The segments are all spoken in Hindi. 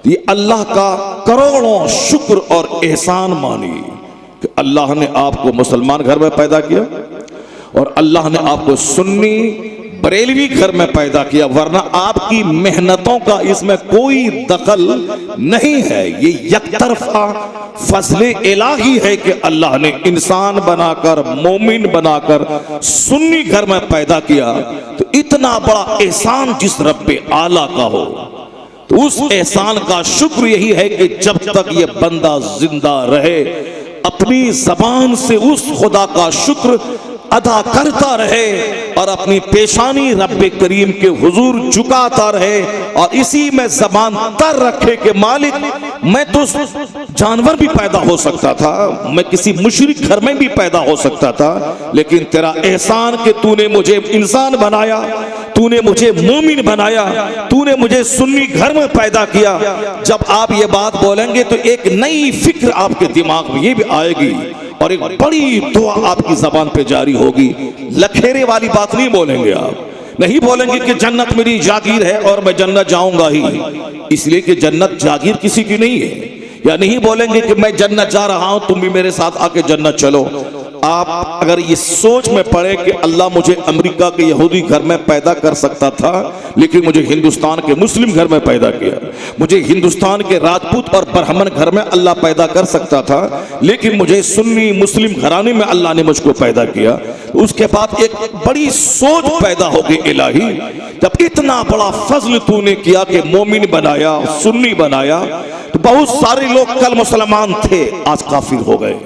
ये अल्लाह का करोड़ों शुक्र और एहसान मानिए कि अल्लाह ने आपको मुसलमान घर में पैदा किया और अल्लाह ने आपको सुन्नी बरेलवी घर में पैदा किया, वरना आपकी मेहनतों का इसमें कोई दखल नहीं है। ये यकतरफा फजले इलाही है कि अल्लाह ने इंसान बनाकर, मोमिन बनाकर सुन्नी घर में पैदा किया। तो इतना बड़ा एहसान जिस रब्बे आला का हो, तो उस एहसान का शुक्र यही है कि जब तक ये बंदा जिंदा रहे अपनी जबान से उस खुदा का शुक्र अदा करता रहे और अपनी पेशानी रब्बे करीम के हुजूर झुकाता रहे और इसी में जबान तर रखे कि मालिक मैं तो जानवर भी पैदा हो सकता था, मैं किसी मुशरिक घर में भी पैदा हो सकता था, लेकिन तेरा एहसान कि तूने मुझे इंसान बनाया, तूने मुझे मोमिन बनाया, तूने मुझे सुन्नी घर में पैदा किया। जब आप ये बात बोलेंगे तो एक नई फिक्र आपके दिमाग में ये भी आएगी और एक बड़ी दुआ आपकी जबान पे जारी होगी। लखेरे वाली बात नहीं बोलेंगे, आप नहीं बोलेंगे कि जन्नत मेरी जागीर है और मैं जन्नत जाऊंगा ही, इसलिए कि जन्नत जागीर किसी की नहीं है। या नहीं बोलेंगे कि मैं जन्नत जा रहा हूं, तुम भी मेरे साथ आके जन्नत चलो। आप अगर ये सोच में पड़े कि अल्लाह मुझे अमेरिका के यहूदी घर में पैदा कर सकता था, लेकिन मुझे हिंदुस्तान के मुस्लिम घर में पैदा किया, मुझे हिंदुस्तान के राजपूत और ब्राह्मण घर में अल्लाह पैदा कर सकता था, लेकिन मुझे सुन्नी मुस्लिम घराने में अल्लाह ने मुझको पैदा किया, उसके बाद एक बड़ी सोच पैदा होगी इलाही, जब इतना बड़ा फजल तूने किया कि मोमिन बनाया, सुन्नी बनाया, तो बहुत सारे लोग कल मुसलमान थे आज काफिर हो गए,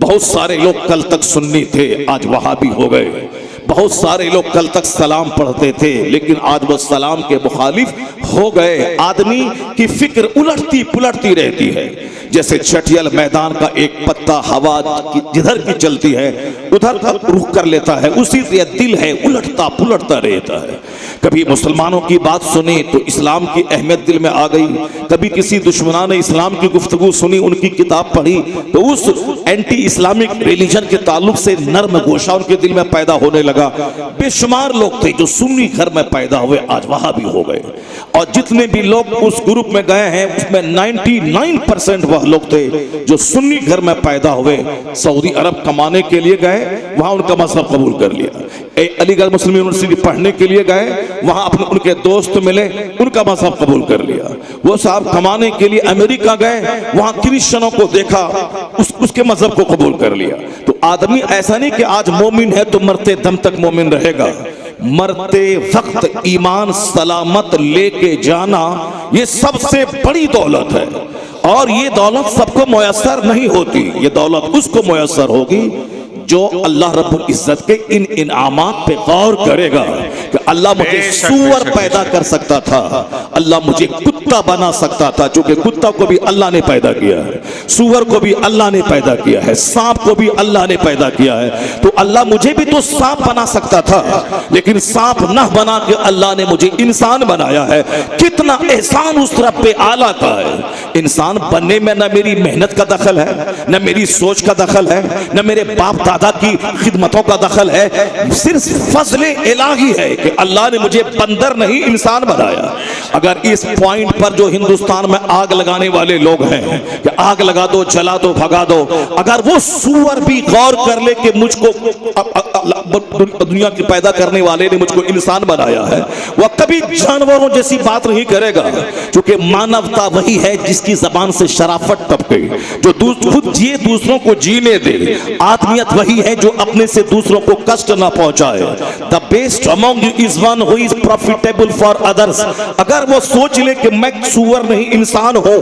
बहुत सारे लोग कल तक सुन्नी थे आज वहाबी हो गए, बहुत सारे लोग कल तक सलाम पढ़ते थे लेकिन आज वो सलाम के मुखालिफ हो गए। आदमी की फिक्र उलटती पुलटती रहती है, जैसे चटियल मैदान का एक पत्ता हवा जिधर की चलती है उधर रुख कर लेता है, उसी से दिल है उलटता पुलटता रहता है। कभी मुसलमानों की बात सुनी तो इस्लाम की अहमियत दिल में आ गई, कभी किसी दुश्मना ने इस्लाम की गुफ्तगू सुनी, उनकी किताब पढ़ी तो उस एंटी इस्लामिक रिलीजन के ताल्लुक से नर्म गोशा उनके दिल में पैदा होने लगा। बेशुमार लोग थे जो सुन्नी घर में पैदा हुए आज वहाबी हो गए, और जितने भी लोग उस ग्रुप में गए हैं उसमें 99% वह लोग थे जो सुन्नी घर में पैदा हुए, सऊदी अरब कमाने के लिए गए, वहां उनका मजहब कबूल कर लिया, अलीगढ़ मुस्लिम यूनिवर्सिटी पढ़ने के लिए गए, वहां अपने उनके दोस्त मिले, उनका मजहब कबूल कर लिया, वो साहब कमाने के लिए अमेरिका गए, वहां क्रिश्चियनों को देखा, उसके मजहब को कबूल कर लिया। तो आदमी ऐसा नहीं कि आज मोमिन है तो मरते दम तक मोमिन रहेगा, मरते वक्त ईमान सलामत लेके जाना ये सबसे बड़ी दौलत है, और ये दौलत सबको मुयस्सर नहीं होती, ये दौलत उसको मुयस्सर होगी जो अल्लाह रब्बुल इज्जत के इन इनामात पे गौर करेगा कि अल्लाह मुझे सूअर पैदा कर सकता था, अल्लाह मुझे कुत्ता बना सकता था, क्योंकि कुत्ता को भी अल्लाह ने पैदा किया है, सूअर को भी अल्लाह ने पैदा किया है, सांप को भी अल्लाह ने पैदा किया है, तो अल्लाह मुझे भी तो सांप बना सकता था, लेकिन सांप न बना के अल्लाह ने मुझे इंसान बनाया है। कितना एहसान उस रब्बे आला का है। इंसान बनने में न मेरी मेहनत का दखल है, न मेरी सोच का दखल है, न मेरे बाप दादा की खिदमतों का दखल है, सिर्फ फजले इलाही है कि अल्लाह ने मुझे बंदर नहीं इंसान बनाया। अगर इस पॉइंट पर जो हिंदुस्तान में आग लगाने वाले लोग हैं कि आग लगा दो, जला दो, भगा दो, अगर वो सूअर भी गौर कर ले कि मुझको दुनिया की पैदा करने वाले ने मुझको इंसान बनाया है, वह कभी जानवरों जैसी बात नहीं करेगा, क्योंकि मानवता वही है जिसकी जबान से शराफत टपके, जो खुद जिए दूसरों को जीने दे। आदमियत वही है जो अपने से दूसरों को कष्ट ना पहुंचाए। The best among you is one who is profitable for others. अगर वो सोच ले कि मैं सूअर नहीं इंसान हो,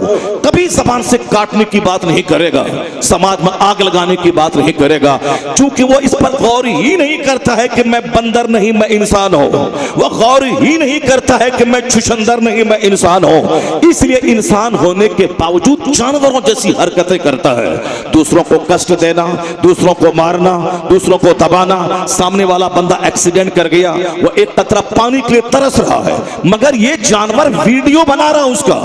कभी जबान से काटने की बात नहीं करेगा, समाज में आग लगाने की बात नहीं करेगा, क्योंकि वो इस पर गौर ही नहीं करता है कि मैं बंदर नहीं मैं इंसान हूं, वो गौर ही नहीं करता है कि मैं छुछंदर नहीं मैं इंसान हूं। इसलिए इंसान होने के बावजूद जानवरों जैसी हरकतें करता है, दूसरों को कष्ट देना, दूसरों को मारना, दूसरों को दबाना। सामने वाला बंदा एक्सीडेंट कर गया, वो एक कतरा पानी के लिए तरस रहा है, मगर ये जानवर वीडियो बना रहा है, उसका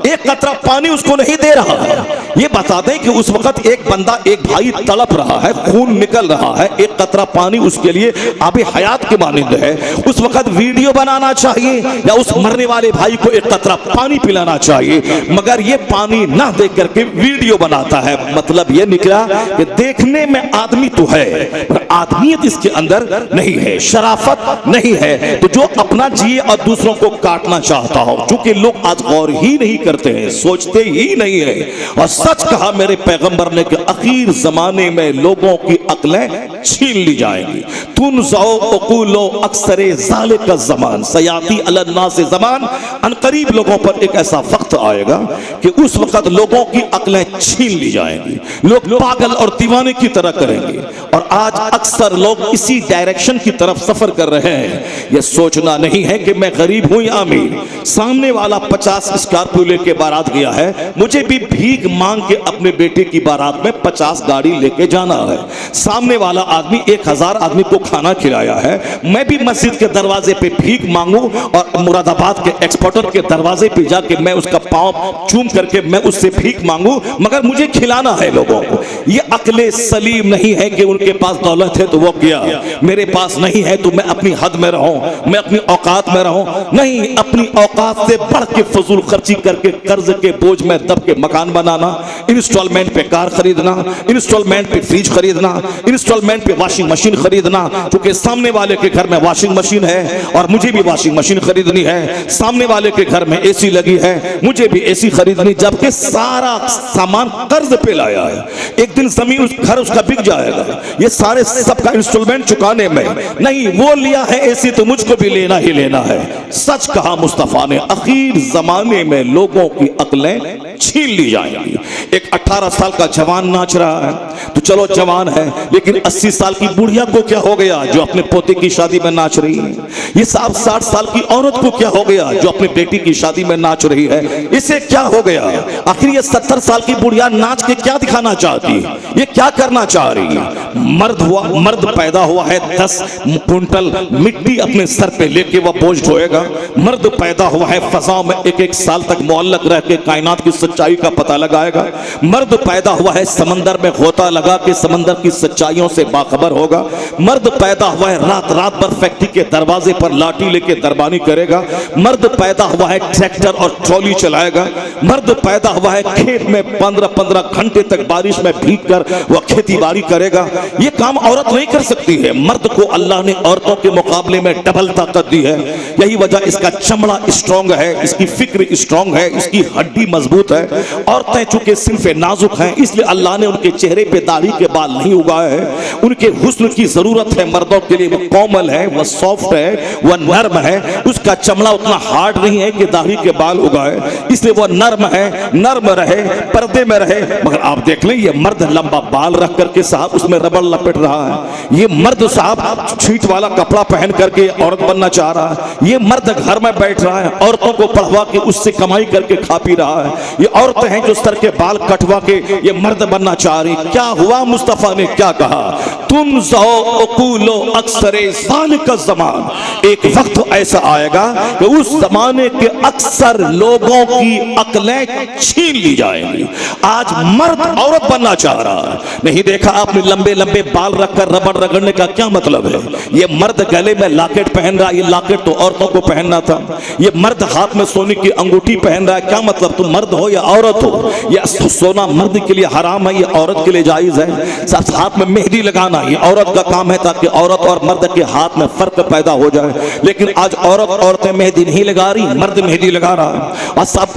एक कतरा पानी उसको नहीं दे रहा है। ये बता दें कि उस वक्त एक बंदा, एक भाई तड़प रहा है, खून निकल रहा है, एक कतरा पानी पानी उसके लिए आबे हयात के मानिंद है। उस वक्त वीडियो बनाना चाहिए या उस मरने वाले भाई को एक कतरा पानी पिलाना चाहिए, मगर ये पानी ना देख करके वीडियो बनाता है। मतलब ये निकला कि देखने में आदमी तो है पर आदमियत इसके अंदर नहीं है, शराफत नहीं है। तो जो अपना जिए और दूसरों को काटना चाहता हो, चूंकि लोग आज गौर ही नहीं करते हैं, सोचते ही नहीं है। और सच कहा मेरे पैगंबर ने कि आखिर जमाने में लोगों की अक्लें छीन ली जाएंगी। तुन जाओ अकूलो अक्सरे ज़ाले का ज़मान सयाती अलन्ना से ज़मान, अनकरीब लोगों पर एक ऐसा वक्त आएगा कि उस वक्त लोगों की अक्लें छीन ली जाएंगी, लोग पागल और दीवाने की तरह करेंगे। और आज अक्सर लोग इसी डायरेक्शन की तरफ सफर कर रहे हैं। यह सोचना नहीं है कि मैं गरीब हूं या अमीर। सामने वाला 50 स्कॉर्पियो लेके बारात गया है, मुझे भी भीख मांग के अपने बेटे की बारात में 50 गाड़ी लेके जाना है। सामने वाला आदमी 1000 आदमी को खाना खिलाया है, मैं भी मस्जिद के दरवाजे पे भीख मांगू और मुरादाबाद के एक्सपोर्टर के दरवाजे पे जाके मैं उसका पांव चूम करके मैं उससे भीख मांगू, मगर मुझे खिलाना है लोगों को। ये अक्ले सलीम नहीं है कि उनके पास दौलत है तो वो किया, मेरे पास नहीं है तो मैं अपनी हद में रहूं, मैं अपनी औकात में रहूं। नहीं, अपनी औकात से बढ़ के फजूल खर्ची करके कर्ज के बोझ में दब के मकान बनाना, इंस्टॉलमेंट पे कार खरीदना, इंस्टॉलमेंट पे फ्रिज खरीदना, इंस्टॉलमेंट पे वॉशिंग मशीन खरीदना। क्योंकि सामने वाले के घर में वॉशिंग मशीन है और मुझे भी वॉशिंग मशीन खरीदनी है, सामने वाले के घर में एसी लगी है, मुझे भी एसी खरीदनी, जबकि सारा सामान कर्ज पे लाया है। एक दिन जमीन उस घर उसका बिक जाएगा, ये सारे सबका इंस्टॉलमेंट चुकाने में। नहीं, वो लिया है एसी तो मुझको भी लेना ही लेना है। सच कहा मुस्तफा ने, आखिर जमाने में लोगों की अक्लें छीन ली जाएंगी। एक 18 साल का जवान नाच रहा है तो चलो जवान है, लेकिन 80 साल की बुढ़िया को क्या हो गया जो अपने पोते की शादी में नाच रही है? ये 60 साल की औरत को क्या हो गया जो अपनी बेटी की शादी में नाच रही है? इसे क्या हो गया? आखिर ये 70 साल की बुढ़िया नाच के क्या दिखाना चाहती है? ये क्या करना चाह रही है? मर्द पैदा हुआ है 10 कुंटल मिट्टी अपने सर पे लेके वह बोझ ढोएगा। मर्द पैदा हुआ है फजाओं में 1-1 साल तक मुअल्लक रह के कायनात की सच्चाई का पता लगाएगा। मर्द पैदा हुआ है समंदर में गोता लगा के समंदर की सच्चाइयों से बाखबर होगा। मर्द पैदा हुआ है रात रात भर फैक्ट्री के दरवाजे पर लाठी लेके दरबानी करेगा। मर्द पैदा हुआ है ट्रैक्टर और ट्रॉली चलाएगा। मर्द पैदा हुआ है खेत में 15-15 घंटे तक बारिश में भीग कर वह खेती बाड़ी करेगा। ये काम औरत नहीं कर सकती है। मर्द को अल्लाह ने औरतों के मुकाबले में डबल ताकत दी है। यही वजह, इसका चमड़ा स्ट्रॉन्ग है, इसकी फिक्र स्ट्रॉन्ग है, इसकी हड्डी मजबूत है। औरतें चूंकि सिर्फ नाजुक हैं, इसलिए अल्लाह ने उनके चेहरे पे दाढ़ी के बाल नहीं उगाए हैं। उनके हुस्न की जरूरत है मर्दों के लिए, वो कोमल है, वह सॉफ्ट है, वह नर्म है। उसका चमड़ा उतना हार्ड नहीं है कि दाढ़ी के बाल उगाए, इसलिए वह नर्म है, नर्म रहे, पर्दे में रहे। मगर आप देख लें, ये मर्द लंबा बाल रख करके साहब उसमें रबड़ लपेट रहा है। ये मर्द साहब छींट वाला कपड़ा पहन करके औरत बनना चाह रहा है। ये मर्द घर में बैठ रहा है, औरतों को पढ़वा के उससे कमाई करके खा पी रहा है। ये औरतें हैं जो सर के बाल कटवा के ये मर्द बनना चाह रही। क्या हुआ? मुस्तफा ने क्या कहा? तुम जाओ अकूलो अक्सरे ज़ाल का ज़मान, एक वक्त ऐसा आएगा कि उस जमाने के अक्सर लोगों की अक्लें छीन ली जाएंगी। आज मर्द औरत बनना चाह रहा है। नहीं देखा आपने लंबे लंबे बाल रखकर रबड़ रगड़ने का क्या मतलब है? ये मर्द गले में लॉकेट पहन रहा है, ये लॉकेट तो औरतों को पहनना था। ये मर्द हाथ में सोने की अंगूठी पहन रहा है, क्या मतलब? तुम मर्द हो या औरत हो? या सोना मर्द के लिए हराम है, ये औरत के लिए जायज है। साथ हाथ में मेहंदी लगाना ये औरत का काम है, ताकि औरत और मर्द के हाथ में फर्क पैदा हो जाए। लेकिन आज औरतें मेहंदी नहीं लगा रही, मर्द मेहंदी लगा रहा है। और सब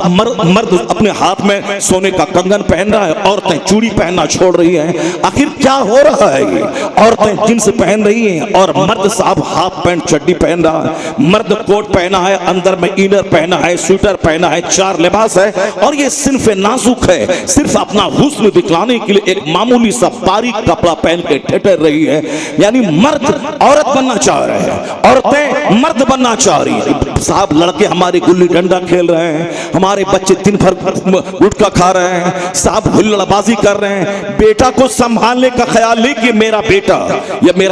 मर्द अपने हाथ में सोने का कंगन पहन रहा है, औरतें चूड़ी पहनना छोड़ रही हैं। आखिर क्या हो रहा है? ये औरतें जींस पहन रही हैं और मर्द साहब हाफ पैंट चड्डी पहन रहा है। मर्द कोट पहना है, अंदर में इनर पहना है, स्वेटर पहना है, 4 लिबास है। और ये सिर्फ नाजुक है, सिर्फ अपना हुस्न दिखलाने के लिए एक मामूली सा बारीक कपड़ा पहन के ठहर रही है। यानी मर्द औरत बनना चाह रहे हैं, औरतें मर्द बनना चाह रही है। साहब लड़के हमारे गुल्ली डंडा खेल रहे हैं, हमारे बच्चे दिन भर गुटखा खा रहे हैं, साहब हुल्लड़बाजी कर रहे हैं, बेटा को संभालने का ख्याल नहीं कि मेरा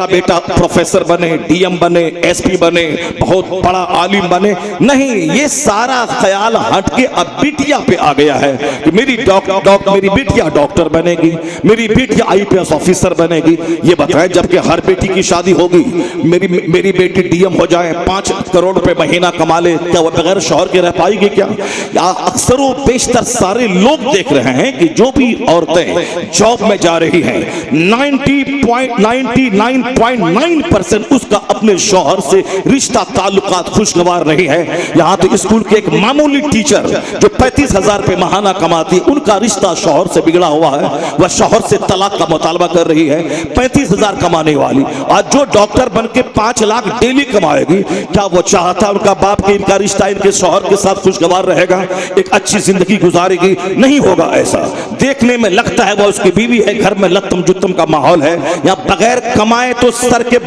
बेटा प्रोफेसर बने, डीएम बने, एसपी बने, बहुत बड़ा आलिम बने। नहीं, ये सारा ख्याल हटके अब बिटिया पे आ गया है कि मेरी बिटिया डॉक्टर बनेगी, मेरी बिटिया आईपीएस ऑफिसर बनेगी। ये बताएं, जबकि हर बेटी की शादी होगी, मेरी बेटी डीएम हो जाए, 5 करोड़ रुपए महीना कमा ले, क्या वो बगैर शौहर के रह पाएगी क्या? अक्सर बेशतर सारे लोग देख रहे हैं कि जो भी औरतें जॉब में जा रही हैं, 99.9% उसका अपने शौहर से रिश्ता ताल्लुकात खुशगवार नहीं है। यहां तो स्कूल के एक मामूली टीचर जो 35,000 रुपए महीना कमाती, उनका रिश्ता शौहर से बिगड़ा हुआ है। वह शौहर से तलाक का मुतालबा कर रही है। 35,000 कमाने वाली आज जो डॉक्टर बन के 5 लाख डेली कमाएगी, क्या वो चाहता उनका बाप कि इनका रिश्ता इनके शौहर के साथ खुशगवार रहेगा, एक अच्छी जिंदगी गुजारेगी? नहीं होगा ऐसा। देखने में लगता है वो उसकी बीवी है, घर में लत्तम जुत्तम का माहौल है। यहाँ बगैर कमाए तो सर के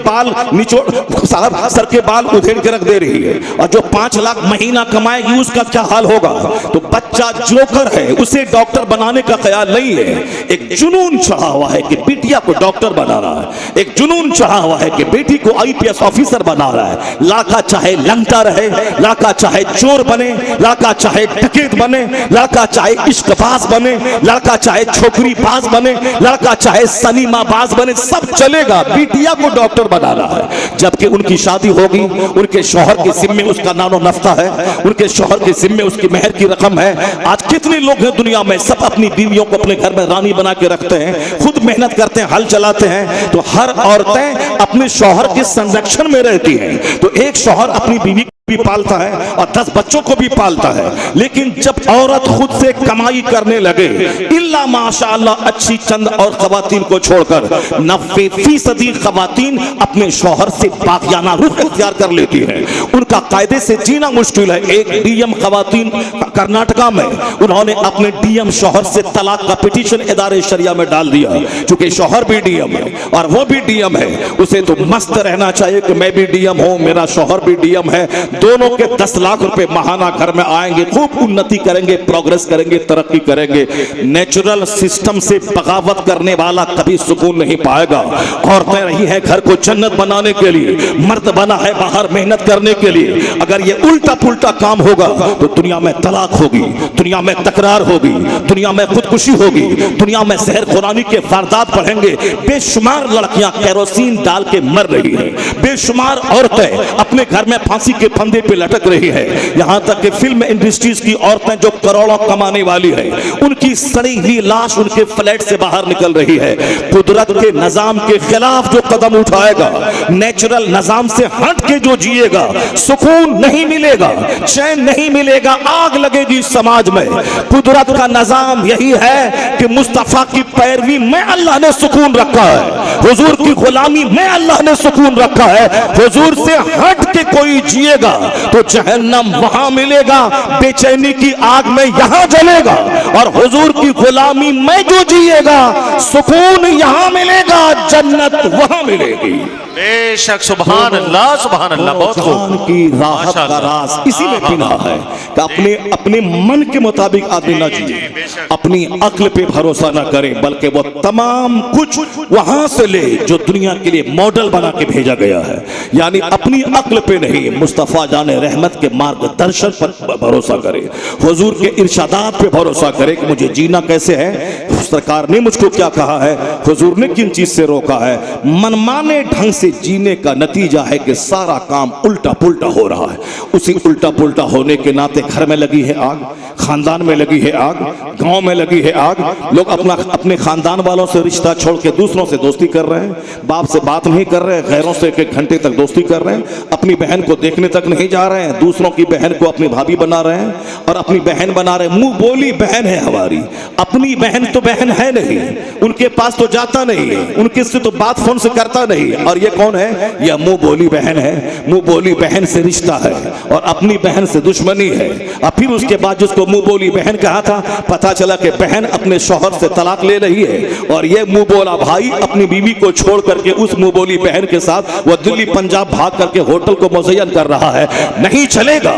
बाल उधेड़ के रख दे रही है, और जो 5 लाख महीना कमाएगी उसका क्या हाल होगा? तो बच्चा जोकर है, उसे डॉक्टर बनाने का ख्याल नहीं है। एक जुनून चढ़ा हुआ है कि बिटिया को डॉक्टर बना रहा है, एक जुनून चढ़ा हुआ है कि बेटी को आईपीएस ऑफिसर बना रहा है। लड़का चाहे लंगटा रहे, लड़का चाहे चोर बने, लड़का चाहे डकैत बने, लड़का चाहे इश्कबाज बने, लड़का चाहे छोकरी बाज बने, लड़का चाहे सनीमा बाज बने, सब चलेगा, बिटिया को डॉक्टर बना रहा है। जबकि उनकी शादी होगी, उनके शौहर के जिम्मे उसका नानो नफ्ता है, उनके शौहर के जिम्मे उसकी मेहर की रकम है। आज कितने लोग हैं दुनिया में, सब अपनी बीवियों को अपने घर में रानी बना के रखते हैं, खुद मेहनत करते हैं, हल चलाते हैं। तो हर औरतें अपने शौहर के संरक्षण में रहती हैं। तो एक शौहर अपनी बीवी भी पालता है और 10 बच्चों को भी पालता है, लेकिन जब औरत खुद से कमाई करने लगे, इल्ला माशाअल्लाह अच्छी चंद और खवातीन को छोड़कर 90% खवातीन अपने शौहर से बागियाना रुख इख्तियार कर लेती हैं। उनका कायदे से जीना मुश्किल है। एक डीएम खवातीन कर्नाटका में, उन्होंने अपने डीएम शौहर से तलाक का पिटीशन इदारे शरिया में डाल दिया, क्योंकि शौहर भी डीएम है और वो भी डीएम है। उसे तो मस्त रहना चाहिए कि मैं भी डीएम हूं, मेरा शौहर भी डीएम है, दोनों के 10 लाख रुपए महाना घर में आएंगे, खूब उन्नति करेंगे, प्रोग्रेस करेंगे, तरक्की करेंगे। नेचुरल सिस्टम से बगावत करने वाला कभी सुकून नहीं पाएगा। औरतें रही हैं घर को जन्नत बनाने के लिए, मर्द बना है बाहर मेहनत करने के लिए। अगर ये उल्टा पुल्टा काम होगा तो दुनिया में तलाक होगी, दुनिया में तकरार होगी, दुनिया में खुदकुशी होगी, दुनिया में जहर खुरानी के वारदात बढ़ेंगे। बेशुमार लड़कियां केरोसिन डाल के मर रही है, बेशुमार औरतें अपने घर में फांसी के फंदे पे लटक रही है। यहां तक कि फिल्म इंडस्ट्रीज की औरतें जो करोड़ों कमाने वाली है, उनकी सड़ी हुई लाश उनके फ्लैट से बाहर निकल रही है। कुदरत के निजाम के खिलाफ जो कदम उठाएगा, नेचुरल निजाम से हट के जो जिएगा, सुकून नहीं मिलेगा, चैन नहीं मिलेगा, आग लगेगी समाज में। कुदरत का निजाम यही है कि मुस्तफा की पैरवी में अल्लाह ने सुकून रखा है, हुजूर की गुलामी में अल्लाह ने सुकून रखा है। हुजूर से हट के कोई जिएगा तो जहन्नम वहां मिलेगा, बेचैनी की आग में यहां जलेगा। और हुजूर की गुलामी में जो जिएगा, सुकून यहां मिलेगा, जन्नत वहां मिलेगी। बेशक, सुभान अल्लाह, सुभान अल्लाह। बहुत खूब। की राहत का राज इसी में पिना है कि अपने मन के मुताबिक आदमी ना जिए, अपनी अक्ल पे भरोसा ना करे, बल्कि वो तमाम कुछ वहां से ले जो दुनिया के लिए मॉडल बना के भेजा गया है। यानी अपनी अक्ल पे नहीं, मुस्तफा जाने रहमत के मार्गदर्शन पर भरोसा करे, हुजूर के इरशादात पे भरोसा करे कि मुझे जीना कैसे है, सरकार ने मुझको क्या कहा है, हुजूर ने किन चीज से रोका है। मनमाने ढंग से जीने का नतीजा है कि सारा काम उल्टा पुल्टा हो रहा है। उसी उल्टा पुल्टा होने के नाते घर में लगी है आग, खानदान में लगी है आग, गांव में लगी है आग। लोग अपने खानदान वालों से रिश्ता छोड़ के दूसरों से दोस्ती कर रहे हैं, बाप से बात नहीं कर रहे, गैरों से 1 घंटे तक दोस्ती कर रहे हैं, अपनी बहन को देखने तक नहीं जा रहे हैं, दूसरों की बहन को अपनी भाभी बना रहे हैं और अपनी बहन बना रहे हैं। मुंह बोली बहन है हमारी, अपनी बहन तो बहन है नहीं, उनके पास तो जाता नहीं, उनके से तो बात फोन से करता नहीं। और ये कौन है? यह मुंह बोली बहन है। मुंह बोली बहन से रिश्ता है और अपनी बहन से दुश्मनी है। और फिर उसके बाद जिसको मुंह बोली बहन कहा था, पता चला कि बहन अपने शौहर से तलाक ले रही है और ये मुंह बोला भाई अपनी बीवी को छोड़ करके उस मुंह बोली बहन के साथ वो दिल्ली पंजाब भाग करके होटल को मुज़य्यन कर रहा है। नहीं चलेगा।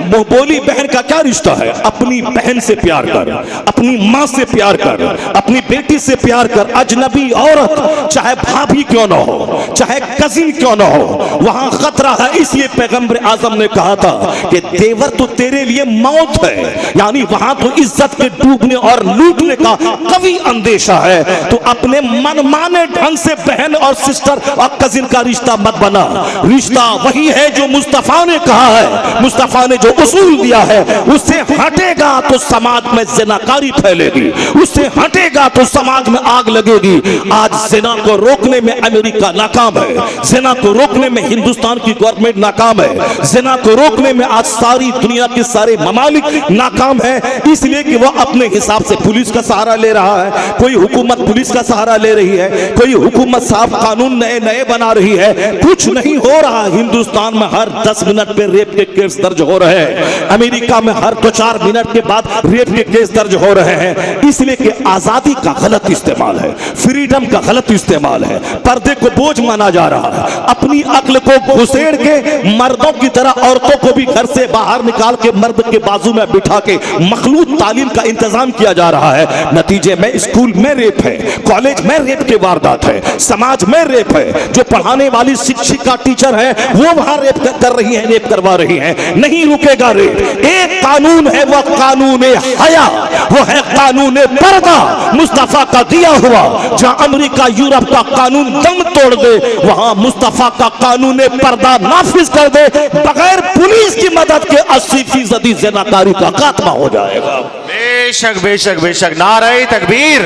बोली बहन का क्या रिश्ता है? अपनी बहन से प्यार कर, अपनी माँ से प्यार कर, अपनी बेटी से प्यार कर। अजनबी औरत चाहे भाभी क्यों ना हो, चाहे कजिन क्यों ना हो, वहां खतरा है। इसलिए पैगंबर आजम ने कहा था कि देवर तो तेरे लिए मौत है, यानी वहां तो इज्जत के डूबने और लूटने का कभी अंदेशा है। तो अपने मनमाने ढंग से बहन और सिस्टर और कजिन का रिश्ता मत बना। रिश्ता वही है जो मुस्तफा ने कहा है, मुस्तफा ने जो उसूल दिया है, उससे हटेगा तो समाज में ज़िनाकारी फैलेगी, उससे हटेगा तो समाज में आग लगेगी। आज ज़िना को रोकने में अमेरिका नाकाम है, ज़िना को रोकने में हिंदुस्तान की गवर्नमेंट नाकाम है, ज़िना को रोकने में आज सारी दुनिया के सारे ममालिक नाकाम है। इसलिए कि वह अपने हिसाब से पुलिस का सहारा ले रहा है, कोई हुकूमत पुलिस का सहारा ले रही है, कोई हुकूमत साफ कानून नए नए बना रही है। कुछ नहीं हो रहा। हिंदुस्तान में हर 10 मिनट पे रेप के केस दर्ज हो रहे हैं, अमेरिका में हर 2-4 मिनट के बाद रेप के केस दर्ज हो रहे हैं। इसलिए कि आजादी का गलत इस्तेमाल है, फ्रीडम का गलत इस्तेमाल है, पर्दे को बोझ माना जा रहा है। अपनी अक्ल को घुसेड़ के मर्दों की तरह औरतों को भी घर से बाहर निकाल के मर्द के बाजू में बिठा के मखलूत तालीम का इंतजाम किया जा रहा है। नतीजे में स्कूल में रेप है, कॉलेज में रेप के वारदात है, समाज में रेप है। जो पढ़ाने वाली शिक्षिका टीचर है वो वहां रेप कर रही है, रेप करवा रही है। नहीं रुकेगा रेप। एक कानून है, वह कानून हया, वो है कानून पर्दा, मुस्तफा का दिया हुआ। जहां अमेरिका यूरोप का कानून दम तोड़ दे, वहां मुस्तफा का कानून पर्दा नाफिज कर दे। बगैर पुलिस की मदद के 80% ज़िनाकारी का खात्मा हो जाएगा। बेशक बेशक बेशक। नारे तकबीर,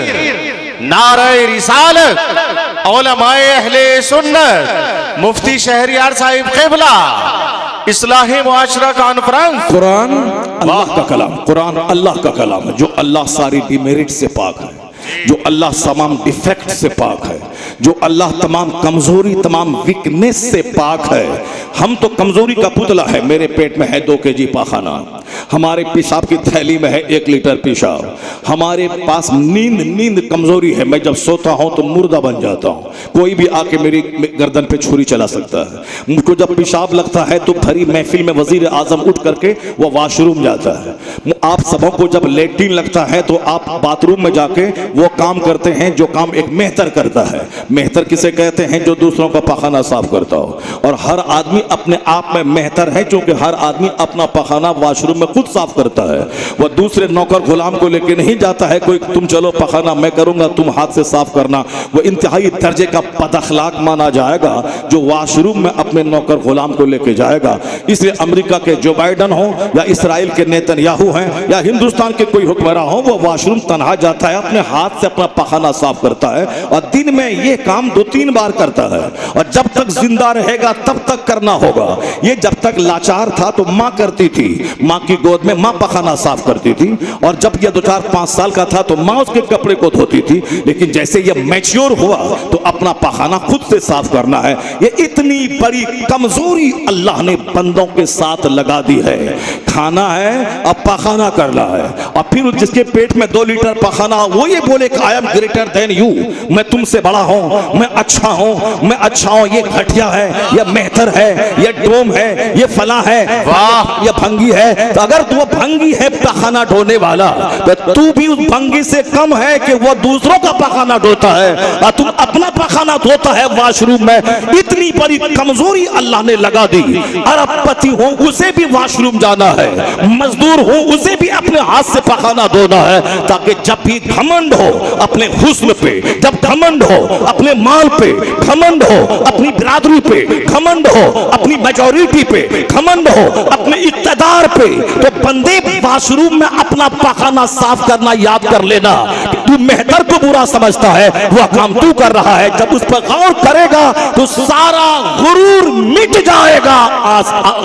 नारे रिसालत, उलमाए अहले सुन्नत, मुफ्ती शहरियार साहिब क़िबला, इस्लाही मुआशरा कॉन्फ्रेंस। कुरान अल्लाह का कलाम, कुरान अल्लाह का कलाम है, जो अल्लाह सारी डिमेरिट से पाक है, जो अल्लाह तमाम डिफेक्ट से पाक है, जो अल्लाह तमाम कमजोरी तमाम वीकनेस से पाक है। हम तो कमजोरी का पुतला है। मेरे पेट में है 2 kg पाखाना, हमारे पेशाब की थैली में है 1 लीटर पेशाब, हमारे पास नींद कमजोरी है। मैं जब सोता हूं तो मुर्दा बन जाता हूं, कोई भी आके मेरी गर्दन पे छुरी चला सकता है। मुझको जब पेशाब लगता है तो भरी महफिल में वजीर आजम उठ करके वो वॉशरूम जाता है। आप सबों को जब लेट्रिन लगता है तो आप बाथरूम में जाके वो काम करते हैं जो काम एक मेहतर करता है। मेहतर किसे कहते हैं? जो दूसरों का पखाना साफ करता हो। और हर आदमी अपने आप में मेहतर है, क्योंकि हर आदमी अपना पखाना वॉशरूम में खुद साफ करता है। वह दूसरे नौकर गुलाम को लेके नहीं जाता है, कोई तुम चलो पखाना मैं करूंगा, तुम हाथ से साफ करना। वो इंतहाई दर्जे का बदअखलाक माना जाएगा जो वॉशरूम में अपने नौकर गुलाम को लेके जाएगा। इसलिए अमेरिका के जो बाइडन हो या इसराइल के नेतन्याहू हैं या हिंदुस्तान के कोई हुक्मरान हो, वो वॉशरूम तनहा जाता है, अपने हाथ से अपना पखाना साफ करता है और दिन में ये काम 2-3 बार करता है। और जब तक जिंदा रहेगा तब तक करना होगा। ये जब तक लाचार था तो माँ करती थी, माँ की गोद में माँ पखाना साफ करती थी। और जब ये 2-4-5 साल का था तो माँ उसके कपड़े को धोती थी। लेकिन जैसे ये मैच्योर हुआ तो अपना पखाना खुद से साफ करना है। ये इतनी बड़ी कमजोरी अल्लाह ने बंदों के साथ लगा दी है। खाना है अब पखाना करना है, और फिर जिसके पेट में 2 लीटर पखाना, वो ये बोले कि I am greater than you, मैं तुमसे बड़ा हूं, मैं अच्छा हूं, मैं अच्छा हूं। ये घटिया है, ये मेहतर है, ये डोम है, ये फला है, वाह ये भंगी है। तो अगर तू भंगी है पखाना ढोने वाला, तो तू भी उस भंगी से कम है कि वो दूसरों का पखाना ढोता है और तुम अपना पखाना धोता है वॉशरूम में। इतनी बड़ी कमजोरी अल्लाह ने लगा दी। अरबपति हो उसे भी वॉशरूम जाना है, मजदूर हो उसे भी अपने हाथ से पखाना धोना है, ताकि जब भी घमंड हो अपने हुस्न पे, जब घमंड हो अपने माल पे, घमंड हो अपनी बिरादरी पे, घमंड हो अपनी मेजॉरिटी पे, घमंड हो अपने इक्तदार पे, तो बंदे वॉशरूम में अपना पखाना साफ करना याद कर लेना। तू मेहतर को बुरा समझता है, वह काम तू कर रहा है। जब उस पर गौर करेगा तो सारा गुरूर मिट जाएगा,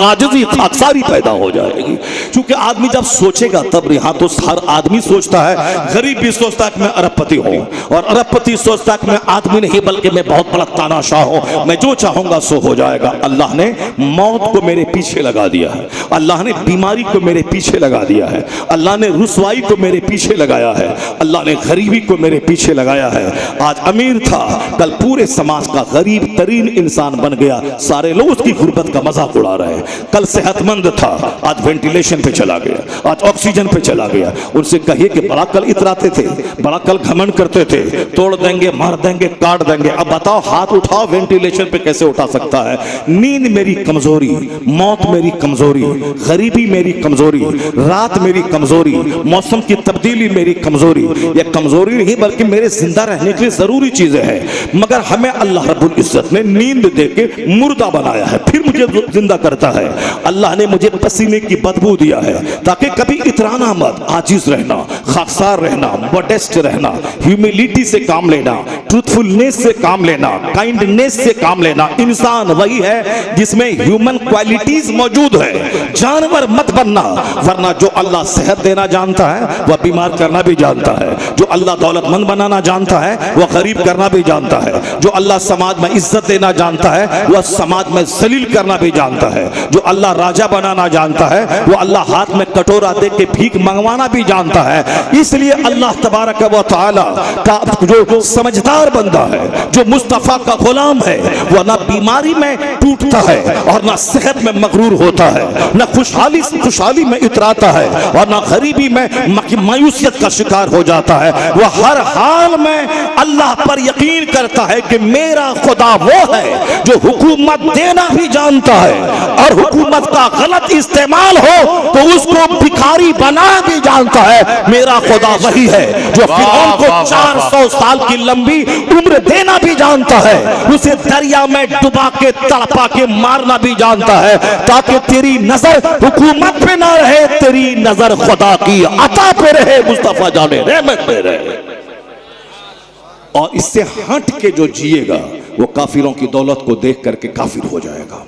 आजिज़ी खाकसारी पैदा हो जाएगी। क्योंकि आदमी जब सोचेगा तब, यहाँ तो हर आदमी सोचता है, गरीब भी सोचता है कि मैं अरबपति हूँ, और अरबपति सोचता है कि मैं आदमी नहीं बल्कि मैं बहुत बड़ा तानाशाह हूँ, मैं जो चाहूंगा सो हो जाएगा। अल्लाह ने मौत को मेरे पीछे लगा दिया है, अल्लाह ने बीमारी को मेरे पीछे लगा दिया है, अल्लाह ने रुसवाई को मेरे पीछे लगाया है, अल्लाह ने गरीबी को मेरे पीछे लगाया है। आज अमीर था, कल पूरे समाज का गरीब तरीन इंसान बन गया, सारे लोग उसकी गुर्बत का मजाक उड़ा रहे हैं। कल सेहतमंद था, आज वेंटिलेशन पे चला गया, आज ऑक्सीजन पे चला गया। उनसे कहिए कि बड़ा कल इतराते थे, बड़ा कल घमंड करते थे, तोड़ देंगे, मार देंगे, काट देंगे। अब बताओ, हाथ उठाओ, वेंटिलेशन पे कैसे उठा सकता है? नींद मेरी कमजोरी, मौत मेरी कमजोरी, गरीबी मेरी कमजोरी, रात मेरी कमजोरी, मौसम की तब्दीली मेरी कमजोरी। यह कमजोरी नहीं बल्कि मेरे जिंदा रहने के लिए जरूरी चीजें हैं। मगर हमें अल्लाह रब्बुल इज्जत ने नींद देके मुर्दा बनाया है, फिर मुझे जिंदा करता है। अल्लाह ने मुझे पसीने की बदबू दिया है ताकि कभी इतराना मत, आजिज रहना, खाकसार रहना, मोडेस्ट रहना, ह्यूमिलिटी से काम लेना, ट्रूथफुलनेस से काम लेना, काइंडनेस से काम लेना। इंसान वही है जिसमें ह्यूमन क्वालिटीज मौजूद है। जानवर मत बनना, वरना जो अल्लाह सेहत देना जानता है वह बीमार करना भी जानता है। जो अल्लाह दौलतमंद बनाना जानता है वह गरीब करना भी जानता है। जो अल्लाह समाज में इज्जत देना जानता है वह समाज में जलील करना भी जानता है। जो अल्लाह राजा बनाना जानता है वह अल्लाह हाथ में कटोरा दे के भीख मंगवाना भी जानता है। इसलिए अल्लाह तबारक व तआला का जो समझदार बंदा है, जो मुस्तफा का गुलाम है, वह ना बीमारी में टूटता है और ना सेहत में मगरूर होता है, ना खुशहाली में इतराता है और ना गरीबी में मायूसियत का शिकार हो जाता है। वह हर हाल में अल्लाह पर यकीन करता है कि मेरा खुदा वो है जो हुकूमत देना भी जानता है और हुकूमत का गलत इस्तेमाल हो तो उसको भिखारी बना भी जानता है। मेरा खुदा वही है जो फिरौन को 400 साल की लंबी उम्र देना भी जानता है, उसे दरिया में डुबा के तड़पा के मारना भी जानता है, ताकि तेरी नजर हुकूमत पे ना रहे, तेरी नजर खुदा की अता पे रहे, मुस्तफा जाने रहमत पे रहे। और इससे हट के जो जिएगा वो काफिरों की दौलत को देख करके काफिर हो जाएगा।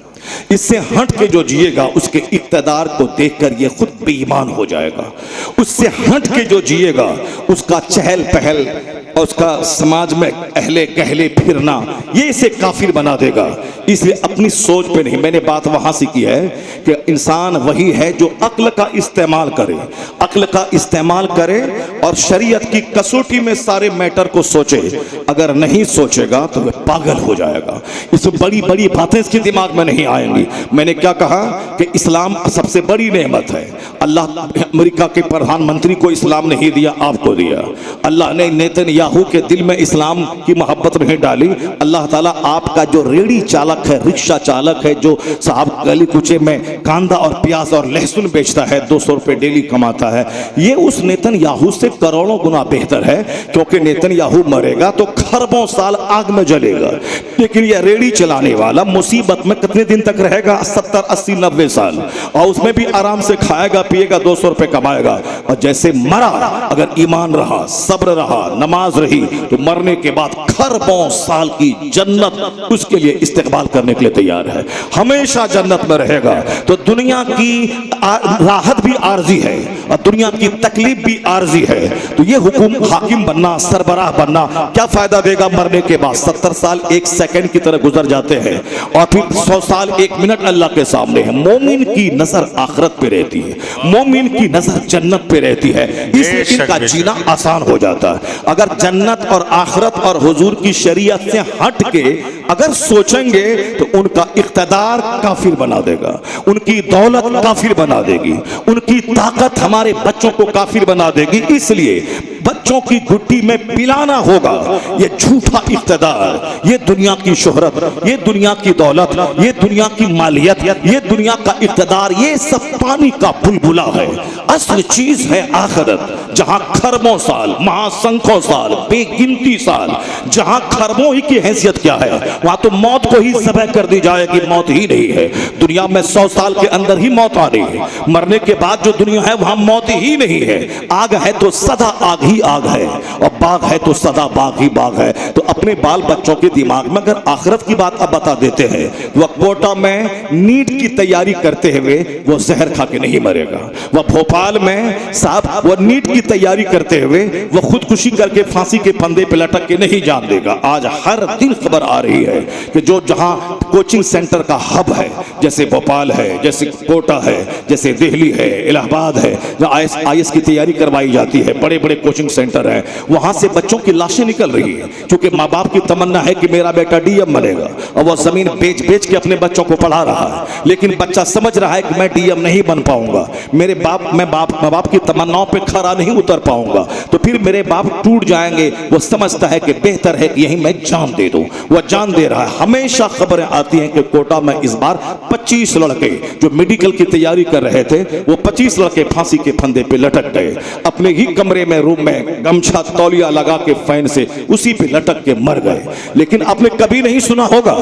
इससे हट के जो जिएगा उसके इक़्तिदार को देखकर ये खुद बेईमान हो जाएगा। उससे हट के जो जिएगा उसका चहल पहल और उसका समाज में अहले कहले फिरना ये इसे काफिर बना देगा। इसलिए अपनी सोच पे नहीं, मैंने बात वहां से की है कि इंसान वही है जो अक्ल का इस्तेमाल करे, अक्ल का इस्तेमाल करे और शरीयत की कसौटी में सारे मैटर को सोचे। अगर नहीं सोचेगा तो वह पागल हो जाएगा। इसमें बड़ी बड़ी बातें इसके दिमाग में नहीं आएंगी। मैंने क्या कहा कि इस्लाम सबसे बड़ी नेमत है। अल्लाह अमेरिका के प्रधानमंत्री को इस्लाम नहीं दिया, आपको दिया। अल्लाह ने नेतन्याहू के दिल में इस्लाम की मोहब्बत नहीं डाली। अल्लाह ताला आपका जो रेडी चालक है, रिक्शा चालक है, जो साहब गली कुचे में कांदा और प्याज और लहसुन बेचता है, 200 रुपए डेली कमाता है, ये उस नेतन्याहू से करोड़ों गुना बेहतर है। क्योंकि नेतन्याहू मरेगा तो खरबों साल आग में जलेगा, लेकिन यह रेडी चलाने वाला मुसीबत में कितने दिन तक रहेगा? 70, 80, 90 साल, और उसमें भी आराम से खाएगा पिएगा, 200 रुपए कमाएगा। और जैसे मरा, अगर ईमान रहा, सब्र रहा, नमाज रही, तो मरने के बाद खरबों साल की जन्नत उसके लिए इस्तेकबाल करने के लिए तैयार है, हमेशा जन्नत में रहेगा। तो दुनिया की राहत भी आर्जी है और दुनिया की तकलीफ भी आर्जी है। तो ये हुकुम हाकिम बनना, सरबराह बनना क्या फायदा देगा? मरने के बाद 70 साल 1 सेकंड की तरह गुजर जाते हैं और फिर 100 साल 1 मिनट अल्लाह के सामने है। मोमिन की नजर आखिरत पे रहती है, मोमिन की नजर जन्नत पे रहती है, इसलिए इनका जीना आसान हो जाता है। अगर जन्नत और आखिरत और हुजूर की शरीयत से हट के अगर सोचेंगे तो उनका इख्तिदार काफिर बना देगा, उनकी दौलत काफिर बना देगी, उनकी ताकत हमारे बच्चों को काफिर बना देगी। इसलिए बच्चों की गुट्टी में पिलाना होगा ये झूठा इख्तिदार, ये दुनिया की शोहरत, ये दुनिया की दौलत, ये दुनिया की मालियत, ये दुनिया का इख्तिदार, ये सब पानी का बुलबुला है। असल चीज है आखिरत, जहां खरबों साल, महासंख्यों साल, बेगिनती साल, जहां खरबों ही की हैसियत क्या है, वहां तो मौत को ही ज़बह कर दी जाएगी, मौत ही नहीं है। दुनिया में 100 साल के अंदर ही मौत आ रही है, मरने के बाद जो दुनिया है वहां मौत ही नहीं है। आग है तो सदा आग ही आग है और बाग है तो सदा बाग ही बाग है। तो अपने बाल बच्चों के दिमाग में अगर आखिरत की बात अब बता देते हैं, वह कोटा में नीट की तैयारी करते हुए वो जहर खा के नहीं मरेगा, वह भोपाल में साहब वो नीट की तैयारी करते हुए वो खुदकुशी करके फांसी के फंदे पे लटक के नहीं जान देगा। आज हर दिन खबर आ रही है कि जो जहां कोचिंग सेंटर का हब है, जैसे भोपाल है, जैसे कोटा है, जैसे दिल्ली है, इलाहाबाद है, जहां IAS की तैयारी करवाई जाती है, बड़े बड़े कोचिंग कोचिंग सेंटर है, वहां से बच्चों की लाशें निकल रही है, क्योंकि माँ बाप की तमन्ना है कि मेरा बेटा डीएम बनेगा, और वो जमीन बेच बेच के अपने बच्चों को पढ़ा रहा है। लेकिन बच्चा समझ रहा है कि मैं डीएम नहीं बन पाऊंगा, मैं माँ बाप की तमन्नाओं पे खरा नहीं उतर पाऊंगा, तो फिर मेरे बाप टूट जाएंगे। वो समझता है कि बेहतर है कि यही मैं जान दे दूं। वह जान दे रहा है। हमेशा खबरें आती हैं कि कोटा में इस बार 25 लड़के जो मेडिकल की तैयारी कर रहे थे, वो 25 लड़के फांसी के फंदे पे लटक गए। अपने ही कमरे में, रूम में गमछा तौलिया लगा के फैन से उसी पे लटक के मर गए। लेकिन आपने कभी नहीं सुना होगा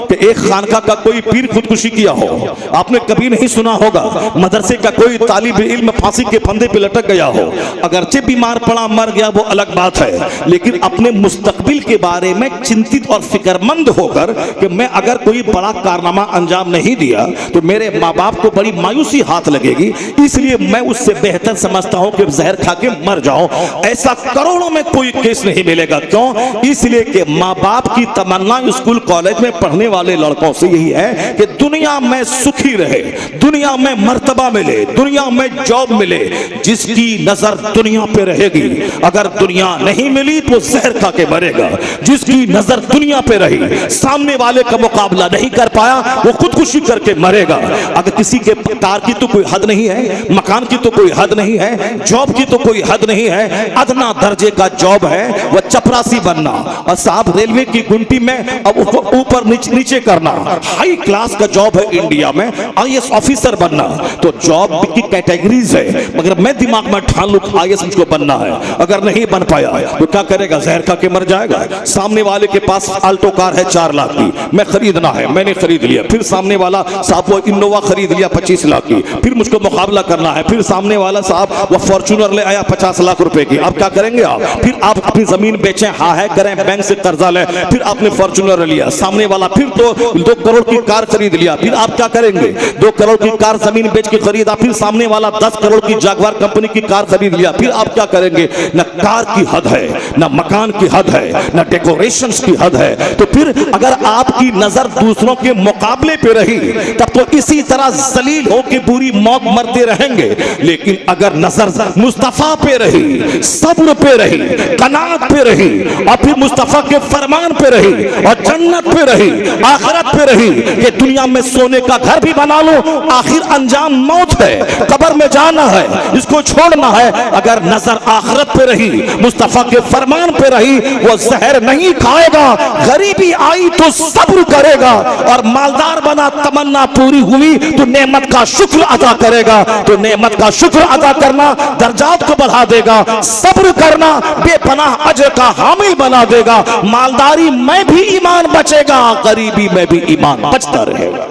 कि एक खानका का कोई पीर खुदकुशी किया हो। आपने कभी नहीं सुना होगा मदरसे का कोई तालिब इल्म फांसी के फंदे पे लटक गया हो। अगरचे बीमार पड़ा मर गया वो अलग बात है, लेकिन अपने मुस्तकबिल के बारे में चिंतित और फिक्रमंद होकर कि मैं अगर कोई बड़ा कारनामा अंजाम नहीं दिया तो मेरे माँ बाप को बड़ी मायूसी हाथ लगेगी, इसलिए मैं उससे बेहतर समझता हूं कि जहर खा के मर जाऊं। ऐसा करोड़ों में कोई केस नहीं मिलेगा। क्यों? इसलिए कि माँ बाप की तमन्ना स्कूल कॉलेज में पढ़ने वाले लड़कों से यही है कि दुनिया में सुखी रहे, दुनिया में मर्तबा मिले, दुनिया में जॉब मिले। जिसकी नजर दुनिया पे रहेगी, अगर दुनिया नहीं मिली तो जहर खा के मरेगा। जिसकी नजर दुनिया पे रही, सामने वाले का मुकाबला नहीं कर पाया, वो खुदकुशी करके मरेगा। अगर किसी के कार की तो कोई हद नहीं है, मकान की तो कोई हद नहीं है, जॉब की तो कोई हद नहीं है, अदना दर्जे का जॉब है वह चपरासी बनना, और साहब रेलवे की गुंटी में अब ऊपर नीचे करना। हाई क्लास का जॉब है इंडिया में, आईएएस ऑफिसर बनना। तो जॉब की कैटेगरीज है, मगर मैं दिमाग में ठान लूं आईएएस मुझको बनना है, अगर नहीं बन पाया तो क्या करेगा? जहर खा के मर जाएगा। सामने वाले के पास आल्टो कार है 4 लाख की, मैं खरीदना है, मैंने खरीद लिया। फिर सामने वाला साहब वो इनोवा खरीद लिया 25 लाख की, फिर मुझको मुकाबला करना है। फिर सामने वाला साहब वो फॉर्च्यूनर ले आया 50 लाख रुपए की। अब क्या करेंगे आप? फिर आप अपनी जमीन बेचें, हाँ है करें, बैंक से कर्जा ले, फिर आपने फॉर्च्यूनर लिया। सामने वाला फिर 2 करोड़ की कार खरीद लिया, फिर आप क्या करेंगे? 2 करोड़ की कार जमीन बेच के खरीदा, फिर सामने वाला 10 करोड़ की जागवार कंपनी की कार खरीद लिया, फिर आप क्या करेंगे? न कार की हद है, न मकान की हद है, न डेकोरेशंस की हद है। तो फिर अगर आपकी नजर दूसरों के मुकाबले पे रही तब तो इसी तरह जलील हो के बुरी मौत मरते रहेंगे। लेकिन अगर नजर मुस्तफा पे रही, सब्र पे रही, कनात पे रही, और फिर मुस्तफा के फरमान पे रही, और जन्नत पे रही, आखिरत पे रही कि दुनिया में सोने का घर भी बना लो, आखिर अंजाम मौत है, कब्र में जाना है, इसको छोड़ना है। अगर नजर आखिरत पे रही, मुस्तफा के फरमान पे रही, वो जहर नहीं खाएगा, गरीबी आई तो सब्र करेगा, और मालदार बना तमन्ना पूरी हुई तो नेमत का शुक्र अदा करेगा। तो नेमत का शुक्र अदा करना दर्जात को बढ़ा देगा, सब्र करना बेपनाह अजर का हामिल बना देगा। मालदारी में भी ईमान बचेगा, गरीबी में भी ईमान बचता रहेगा।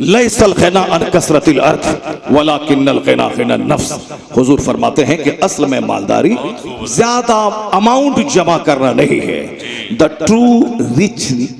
लैसल ग़िना अन कसरतिल अर्थ वलाकिन्नल ग़िना ग़िना नफ्स। हुजूर फरमाते हैं कि असल में मालदारी ज्यादा अमाउंट जमा करना नहीं है। The true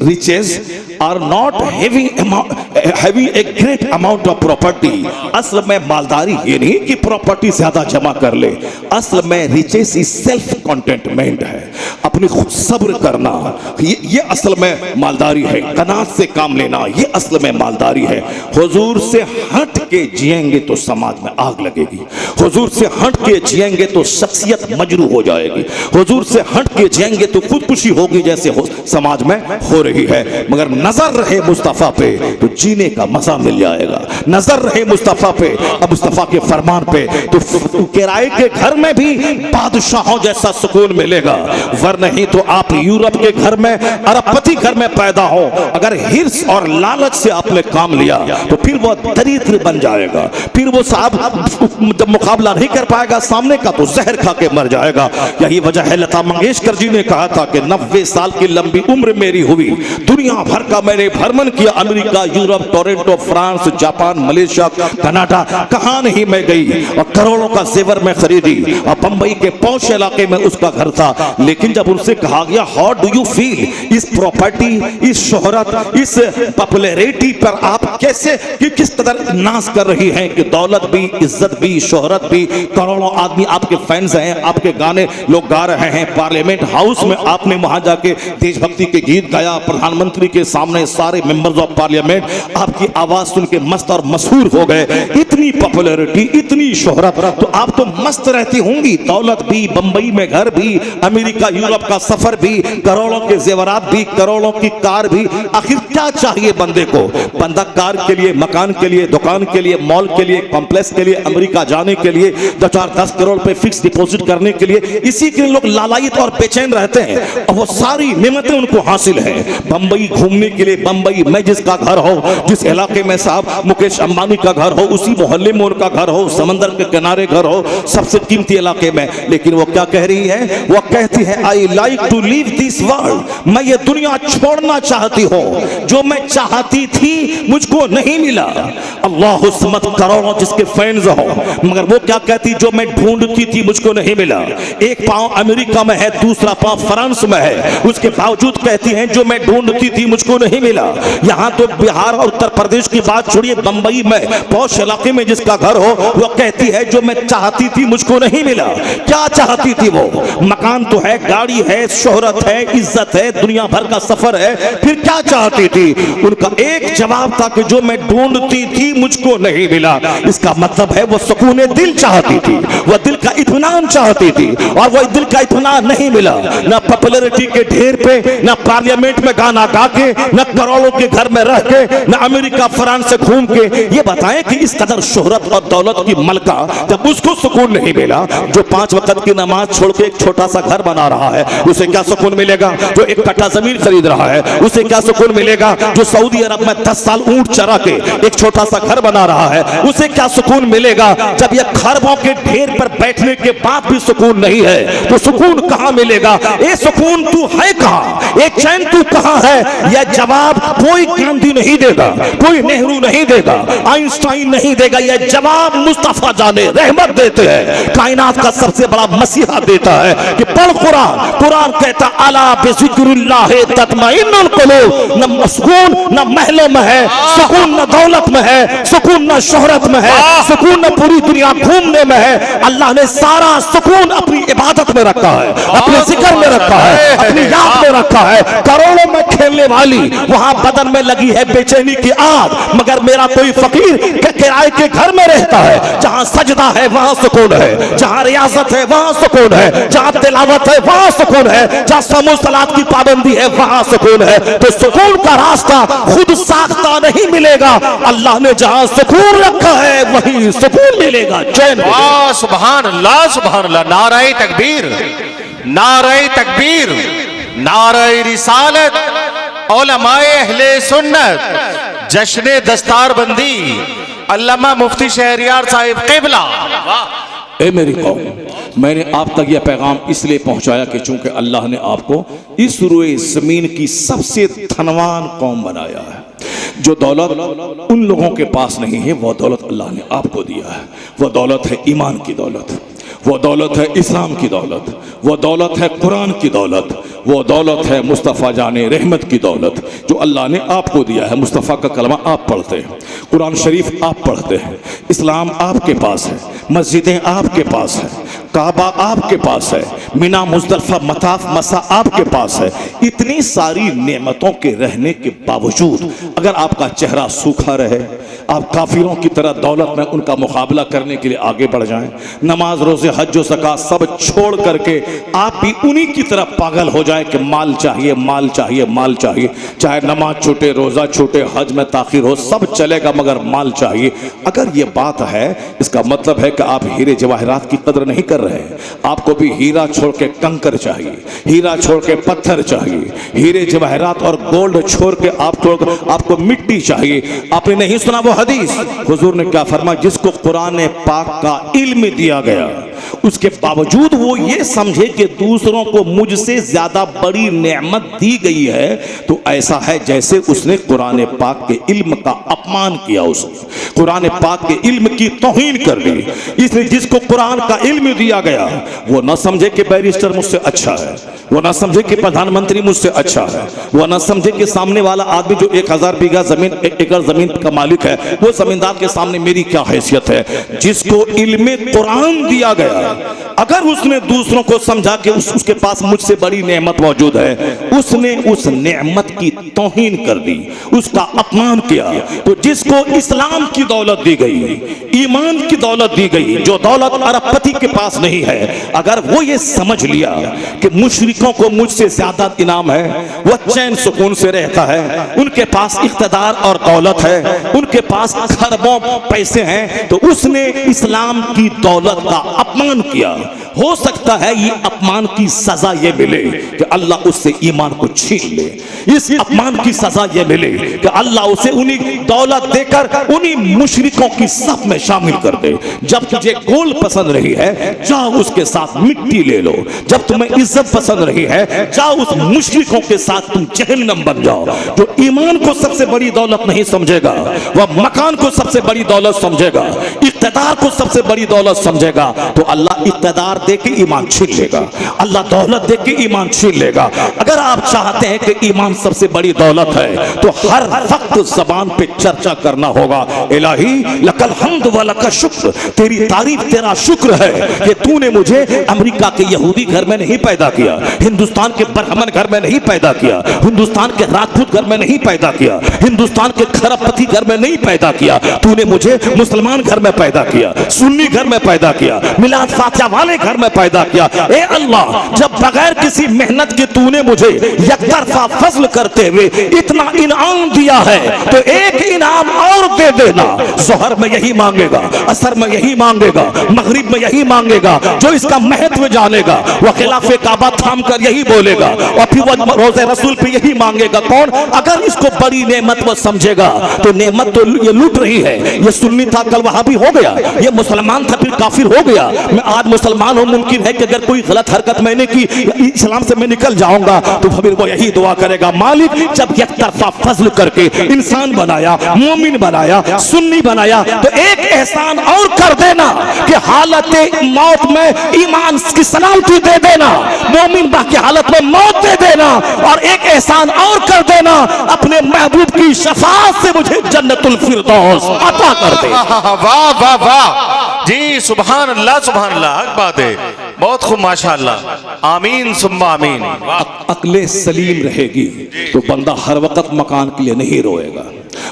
riches are not having a great amount of property. असल में मालदारी ये नहीं कि प्रॉपर्टी ज्यादा जमा कर ले, असल में रिचेस इज सेल्फ कंटेंटमेंट है, अपनी खुद सब्र करना, ये असल में मालदारी है। कनात से काम लेना, ये असल में मालदारी है। हुजूर से हट के जिएंगे तो समाज में आग लगेगी, हुजूर से हट के जिएंगे तो शख्सियत मजरू हो जाएगी, हुजूर से हट के जिएंगे तो खुदकुशी होगी जैसे समाज में हो रही है। मगर नजर रहे मुस्तफा पे तो जीने का मजा मिल जाएगा। नजर रहे मुस्तफा पे और मुस्तफा के फरमान पे तो किराए के घर में भी बादशाहों जैसा सुकून मिलेगा। वरना नहीं तो आप यूरोप के घर में, अरबपति घर में पैदा हो, अगर हिर्स और लालच से आपने काम लिया तो फिर वो दरिद्र बन जाएगा, फिर वो साहब जब मुकाबला नहीं कर पाएगा सामने का तो जहर खा के मर जाएगा। यही वजह है लता मंगेशकर जी ने कहा था कि 90 साल की लंबी उम्र मेरी हुई, दुनिया भर का मैंने भ्रमण किया, America, Europe, Toronto, France, Japan, Malaysia, Canada, कहां नहीं मैं गई, और करोड़ों का जेवर में खरीदी, और बंबई के पौष इलाके में उसका घर था। लेकिन लेकिन जब उनसे कहा गया हाउ डू यू फील इस प्रॉपर्टी, इस शोहरत, इस पॉपुलैरिटी पर आप कैसे कि किस कदर नाज कर रही हैं कि दौलत भी, इज्जत भी, शोहरत भी, करोड़ों आदमी आपके फैंस हैं, आपके गाने लोग गा रहे हैं, पार्लियामेंट हाउस में आपने वहां जाके देशभक्ति के गीत गाया, प्रधानमंत्री के सामने सारे मेंबर्स ऑफ पार्लियामेंट आपकी आवाज सुन के मस्त और मशहूर हो गए। इतनी पॉपुलैरिटी, इतनी शोहरत, तो आप तो मस्त रहती होंगी, दौलत भी, बंबई में घर भी, अमेरिका यूरोप का सफर भी, करोड़ों के जेवरात भी, करोड़ों की कार भी। आखिर क्या चाहिए बंदे को? बंदा कार के लिए, मकान के लिए, दुकान के लिए, मॉल के लिए, कॉम्प्लेक्स के लिए, अमेरिका जाने के लिए, 10 करोड़ पे फिक्स डिपॉजिट करने के लिए, इसी के लिए लोग लालायित और बेचैन रहते हैं और वो सारी नेमतें उनको हासिल है। बंबई घूमने के लिए, बंबई में जिसका घर हो, जिस इलाके में साहब मुकेश अंबानी का घर हो, उसी मोहल्ले में उनका घर हो, समंदर के किनारे घर हो, सबसे कीमती इलाके में, लेकिन वो क्या कह रही है? वो कहती है I like to leave this world, मैं ये दुनिया छोड़ना चाहती हूँ, जो मैं चाहती थी मुझको नहीं मिला। अल्लाह समत, करोड़ों जिसके फैंस हो, मगर वो क्या कहती? जो मैं ढूंढती थी मुझको नहीं मिला। एक पांव अमेरिका में है, दूसरा पांव फ्रांस में है, उसके बावजूद कहती हैं जो मैं ढूंढती थी मुझको नहीं मिला। यहाँ तो बिहार और उत्तर प्रदेश की बात छोड़िए, बंबई में पौष इलाके में जिसका घर हो, वो कहती है जो मैं चाहती थी मुझको नहीं मिला। क्या चाहती थी वो? मकान तो है, गाड़ी है, शोहरत है, इज्जत है, दुनिया भर का सफर है, फिर क्या चाहती थी? उनका एक जवाब था कि जो मैं ढूंढती थी मुझको नहीं मिला। इसका मतलब है वो सुकून दिल चाहती थी, वो दिल का इत्मीनान चाहती थी, और वो दिल का इत्मीनान नहीं मिला। ना पॉपुलैरिटी के ढेर पे, ना पार्लियामेंट में गाना गा के, ना करोड़ों के घर में रह के, ना अमेरिका फ्रांस से घूम के। ये बताएं कि इस कदर शोहरत और दौलत की मलका, जब उसको सुकून नहीं मिला, जो 5 वक्त की नमाज छोड़ के एक छोटा सा घर बना रहा है, उसे क्या सुकून मिलेगा? जो 1 कट्ठा जमीन खरीद रहा है, उसे क्या सुकून मिलेगा? जो सऊदी अरब में 10 साल ऊंट चरा के एक छोटा सा घर बना रहा है, उसे क्या सुकून मिलेगा? जब ये खरबों के ढेर पर बैठने के बाद भी सुकून नहीं है, तो सुकून कहां मिलेगा? ये सुकून तू है कहां? ये चैन तू कहां है? यह जवाब कोई गांधी नहीं देगा, कोई नेहरू नहीं देगा, आइंस्टाइन नहीं देगा। यह जवाब मुस्तफा जाने रहमत देते हैं, कायनात का सबसे बड़ा मसीहा देता है कि पढ़ कुरान। कुरान कहता अला बिज़िक्रिल्लाह तत्मइन्नुल कुलूब। न सुकून न महलों में है, सुकून न दौलत में है, सुकून न शोहरत में है, सुकून न पूरी दुनिया घूमने में है। अल्लाह ने सारा सुकून अपनी इबादत में रखा है, अपने जिक्र में रखा है, अपनी याद में रखा है। करोड़ों में खेलने वाली वहां बदन में लगी है बेचैनी की आग, मगर मेरा कोई फकीर किराए के घर में रहता है, जहां सजदा है वहां सुकून है, जहां रियाजत है वहां सुकून है, जहां तिलावत है वहां सुकून है, जहां समूह सलात की पाबंदी है वहां सुकून है। तो सुकून का रास्ता खुद साख्ता नहीं मिलेगा, अल्लाह ने जहां सुकून रखा है वहीं सुकून मिलेगा, चैन। सुभान अल्लाह, सुभान अल्लाह। नाराए तकबीर, नाराए तकबीर, नाराए रिसालत, उलमाए अहले सुन्नत, जश्न दस्तारबंदी, अल्लामा मुफ्ती शहरियार साहिब क़िबला। ए मेरी कौम, मैंने आप तक यह पैगाम इसलिए पहुंचाया कि चूंकि अल्लाह ने आपको इस रुए जमीन की सबसे धनवान कौम बनाया है। जो दौलत उन लोगों के पास नहीं है, वह दौलत अल्लाह ने आपको दिया है। वह दौलत है ईमान की दौलत, वो दौलत है इस्लाम की दौलत, वो दौलत है कुरान की दौलत, वो दौलत है मुस्तफ़ा जाने रहमत की दौलत, जो अल्लाह ने आपको दिया है। मुस्तफ़ा का कलमा आप पढ़ते हैं, कुरान शरीफ आप पढ़ते हैं, इस्लाम आपके पास है, मस्जिदें आपके पास है, काबा आपके पास है, मिना मुज़दलिफ़ा मताफ मसा आपके पास है। इतनी सारी नेमतों के रहने के बावजूद अगर आपका चेहरा सूखा रहे, आप काफिरों की तरह दौलत में उनका मुकाबला करने के लिए आगे बढ़ जाएं, नमाज रोजे हज व ज़कात सब छोड़ करके आप भी उन्हीं की तरह पागल हो जाएं कि माल चाहिए, माल चाहिए, माल चाहिए, चाहे नमाज छूटे, रोजा छूटे, हज में ताखिर हो, सब चलेगा मगर माल चाहिए। अगर ये बात है, इसका मतलब है कि आप हीरे जवाहरात की कदर नहीं कर रहे हैं। आपको भी हीरा छोड़ के कंकर चाहिए, हीरा छोड़ के पत्थर चाहिए, हीरे जवाहरात और गोल्ड छोड़ के आपको मिट्टी चाहिए। आपने नहीं सुना वो हदीस? हुजूर ने क्या फरमाया? जिसको कुरान पाक का इल्म दिया गया, उसके बावजूद वो ये समझे कि दूसरों को मुझसे ज्यादा बड़ी नेमत दी गई है, तो ऐसा है जैसे उसने कुरान पाक के इल्म का अपमान किया, उसने कुरान पाक के इल्म की तौहीन कर दी। इसलिए जिसको कुरान का इल्म दिया गया वो न समझे कि बैरिस्टर मुझसे अच्छा है, वो न समझे कि प्रधानमंत्री मुझसे अच्छा है, वो न समझे कि सामने वाला आदमी जो 1000 बीघा जमीन, 1 एकड़ जमीन का मालिक है, वो जमींदार के सामने मेरी क्या हैसियत है। जिसको इल्म कुरान दिया गया, अगर उसने दूसरों को समझा कि उसके पास मुझसे बड़ी नेमत मौजूद है, उसने उस नेमत की तौहीन कर दी, उसका अपमान किया। तो जिसको इस्लाम की दौलत दी गई, ईमान की दौलत दी गई, जो दौलत अरबपति के पास नहीं है, अगर वो ये समझ लिया कि मुशरिकों को मुझसे ज्यादा इनाम है, वो चैन सुकून से रहता है, उनके पास इख्तिदार और दौलत है, उनके पास खरबों पैसे हैं, तो उसने इस्लाम की दौलत का अपमान किया। हो सकता है ये अपमान की सजा ये मिले कि अल्लाह उससे ईमान को छीन ले, इस अपमान की सजा ये मिले कि अल्लाह उसे उन्हीं दौलत देकर उन्हीं मुशरिकों की सफ में शामिल कर दे। जब तुझे गोल्ड पसंद रही है, जाओ उसके साथ मिट्टी ले लो। जब तुम्हें इज्जत पसंद रही है, जाओ उस मुशरिकों के साथ तुम जहन्नम बन जाओ। जो ईमान को सबसे बड़ी दौलत नहीं समझेगा, वह मकान को सबसे बड़ी दौलत समझेगा, इख्तिदार को सबसे बड़ी दौलत समझेगा, तो अल्लाह इख्तिदार दे के ईमान छीन लेगा, अल्लाह दौलत दे के ईमान छीन लेगा। अगर आप चाहते हैं कि ईमान सबसे बड़ी दौलत है, तो हर वक्त जबान पे चर्चा करना होगा, इलाही लकल हम्द व लक शुक्र, तेरी तारीफ, तेरा शुक्र है कि तूने मुझे अमेरिका के यहूदी घर में नहीं पैदा किया, हिंदुस्तान के ब्राह्मण घर में नहीं पैदा किया, हिंदुस्तान के राजपूत घर में नहीं पैदा किया, हिंदुस्तान के खरबपति घर में नहीं पैदा किया, तूने मुझे मुसलमान घर में पैदा किया, सुन्नी घर में पैदा किया, मिलाद फातिहा वाले घर में पैदा किया। ए अल्लाह, जब बगैर किसी मेहनत के तूने मुझे यकतरफा फजल करते हुए इतना इनाम दिया है, तो एक इनाम और दे देना। ज़ोहर में यही मांगेगा, असर में यही मांगेगा, मगरिब में यही मांगेगा। जो इसका महत्व जानेगा वह खिलाफे काबा थाम कर यही बोलेगा, और फिर वह रोज़े रसूल पे यही मांगेगा। कौन? अगर इसको बड़ी नेमत वो समझेगा, तो नेमत तो ये लूट रही है। ये सुन्नी था, कल वहाबी हो गया, ये मुसलमान था, फिर काफिर हो गया। मैं आज मुसलमान हूं, मुमकिन है कि अगर कोई गलत हरकत मैंने की, इस्लाम से मैं निकल जाऊंगा, तो फिर वो यही दुआ करेगा, मालिक जब एक तरफा फजल करके इंसान बनाया, मोमिन बनाया, सुन्नी बनाया, तो एक एहसान और कर देना कि हालत मौत में ईमान की सलामती दे देना, मोमिन की हालत में मौत दे देना, और एक एहसान और कर देना, अपने महबूब की शफाअत से मुझे जन्नतुल फिरदौस अता कर दे। वाह वाह वाह जी, सुभान अल्लाह, सुभान अल्लाह, हक बात है, बहुत खूब, माशाअल्लाह, आमीन सुम्मा आमीन। अक्ले सलीम रहेगी तो बंदा हर वक्त मकान के लिए नहीं रोएगा,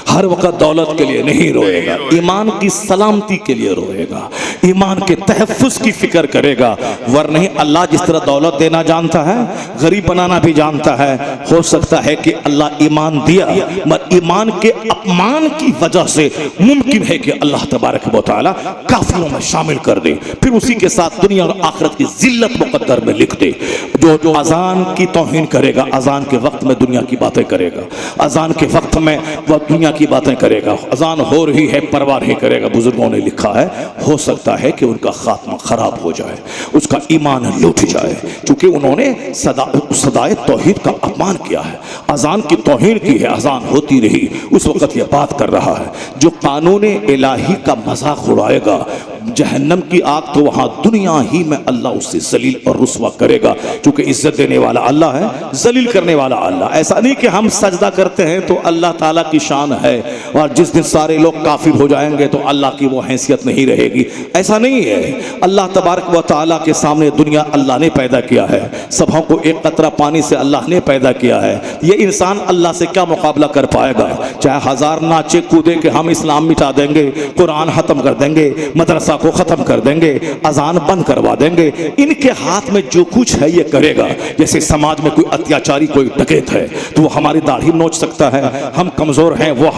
हर वक्त दौलत के लिए नहीं रोएगा, ईमान की सलामती के लिए रोएगा, ईमान के तहफ़्फ़ुज़ की फिक्र करेगा। वरना अल्लाह जिस तरह दौलत देना जानता है, गरीब बनाना भी जानता है। हो सकता है कि अल्लाह ईमान दिया, मगर ईमान के अपमान की वजह से मुमकिन है कि अल्लाह तबारक व तआला काफिरों में शामिल कर दे, फिर उसी के साथ दुनिया और आखिरत की जिल्लत मुक़द्दर में लिख दे। जो अजान की तौहीन करेगा, अजान के वक्त में दुनिया की बातें करेगा, अजान के वक्त में वह दुनिया की बातें करेगा, अजान हो रही है परवाह नहीं करेगा। बुजुर्गों ने लिखा है, हो सकता है कि उनका खात्मा खराब हो जाए, उसका ईमान लूट जाए, क्योंकि उन्होंने सदाए तौहीद का अपमान किया है, अजान की तौहीन की है। अजान होती रही, उस वक्त यह बात कर रहा है, जो कानून इलाही का मजाक उड़ाएगा, जहन्नम की आग तो वहां दुनिया ही में अल्लाह उससे जलील और रुस्वा करेगा, क्योंकि इज्जत देने वाला अल्लाह है, जलील करने वाला अल्लाह। ऐसा नहीं कि हम सजदा करते हैं तो अल्लाह ताला की शान है, और जिस दिन सारे लोग काफिर हो जाएंगे तो अल्लाह की वो हैसियत नहीं रहेगी, ऐसा नहीं है। अल्लाह तबारक व तआला के सामने दुनिया अल्लाह ने पैदा किया है, सबों को एक कतरा पानी से अल्लाह ने पैदा किया है। ये इंसान अल्लाह से क्या मुकाबला कर पाएगा? चाहे हजार नाचे कूदे कि हम इस्लाम मिटा देंगे, कुरान खत्म कर देंगे, मदरसा को खत्म कर देंगे, अजान बंद करवा देंगे, इनके हाथ में जो कुछ है ये करेगा। जैसे समाज में कोई अत्याचारी, कोई डकैत है तो वो हमारी दाढ़ी नोच सकता है, हम कमजोर हैं वो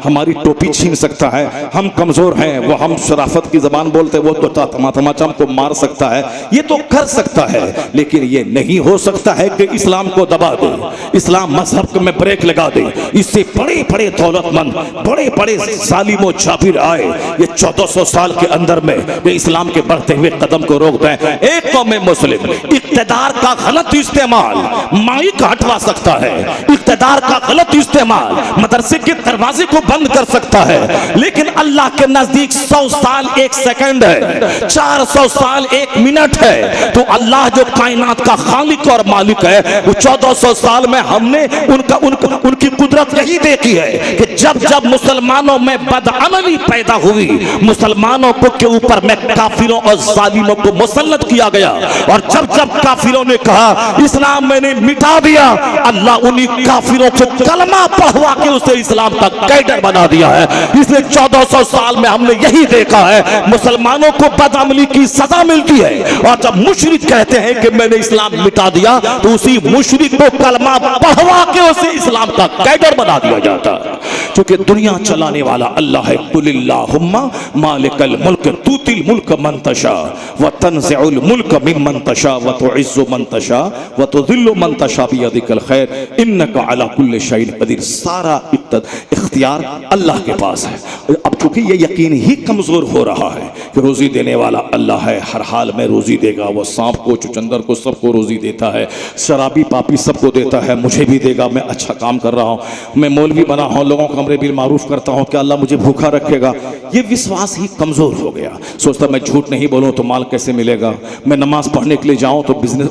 हमारी टोपी छीन सकता है, हम कमजोर हैं वो हम शराफत की जबान बोलते वो तो तमाचा हमको मार सकता है, ये तो कर सकता है। लेकिन ये नहीं हो सकता है कि इस्लाम को दबा दे, इस्लाम मजहब में ब्रेक लगा दे। इससे बड़े बड़े दौलतमंद, बड़े बड़े जालिम व जाबिर आए, ये 1400 साल के अंदर में ये इस्लाम के बढ़ते हुए कदम को रोक दें। एक कौम मुस्लिम इक़्तिदार का गलत इस्तेमाल माइक हटवा सकता है, इक़्तिदार का गलत इस्तेमाल मदरसे के दरवाजे को बंद कर सकता है, लेकिन अल्लाह के नजदीक 100 साल 1 सेकंड है, 400 साल 1 मिनट है। तो अल्लाह जो कायनात का खालिक और मालिक है, वो 1400 साल में हमने उनकी कुदरत यही देखी है कि जब जब मुसलमानों में बदअमली पैदा हुई, मुसलमानों के ऊपर में काफिरों और जालिमों को मुसल्लत किया गया, और जब जब काफिरों ने कहा इस्लाम मैंने मिटा दिया, अल्लाह उन्हीं काफिरों को कलमा पढ़वा के उसे इस्लाम का कैडर बना दिया है। इसलिए 1400 साल में हमने यही देखा है, मुसलमानों को बदअमली की सजा मिलती है, और जब मुशरिक कहते हैं कि मैंने इस्लाम मिटा दिया, तो उसी मुशरिक को कलमा पढ़वा के उसे इस्लाम का कैडर बना दिया जाता है। क्योंकि दुनिया चलाने वाला अल्लाह है। कुलिल्लाहुम्मा मालिकल मुल्क तूतिल मुल्क मन तशा व तंज़िउल मुल्क मिम्मन तशा व तुइज़्ज़ु मन तशा व तुज़िल्लु मन तशा बियदिकल खैर इन्नका अला कुल्लि शैइन कदीर। सारा इख्तियार अल्लाह के पास है। अब चूंकि ये यकीन ही कमजोर हो रहा है कि रोजी देने वाला अल्लाह है, हर हाल में रोजी देगा। वो सांप को, चुचंदर को, सबको रोजी देता है, शराबी पापी सबको देता है, मुझे भी देगा। मैं अच्छा काम कर रहा हूँ, मैं मौलवी बना हूँ, लोगों का अमरे बिल मारूफ करता हूँ, क्या अल्लाह मुझे भूखा रखेगा? ये विश्वास ही कमजोर हो गया। सोचता मैं झूठ नहीं बोलूँ तो माल कैसे मिलेगा, मैं नमाज पढ़ने के लिए जाऊँ तो बिजनेस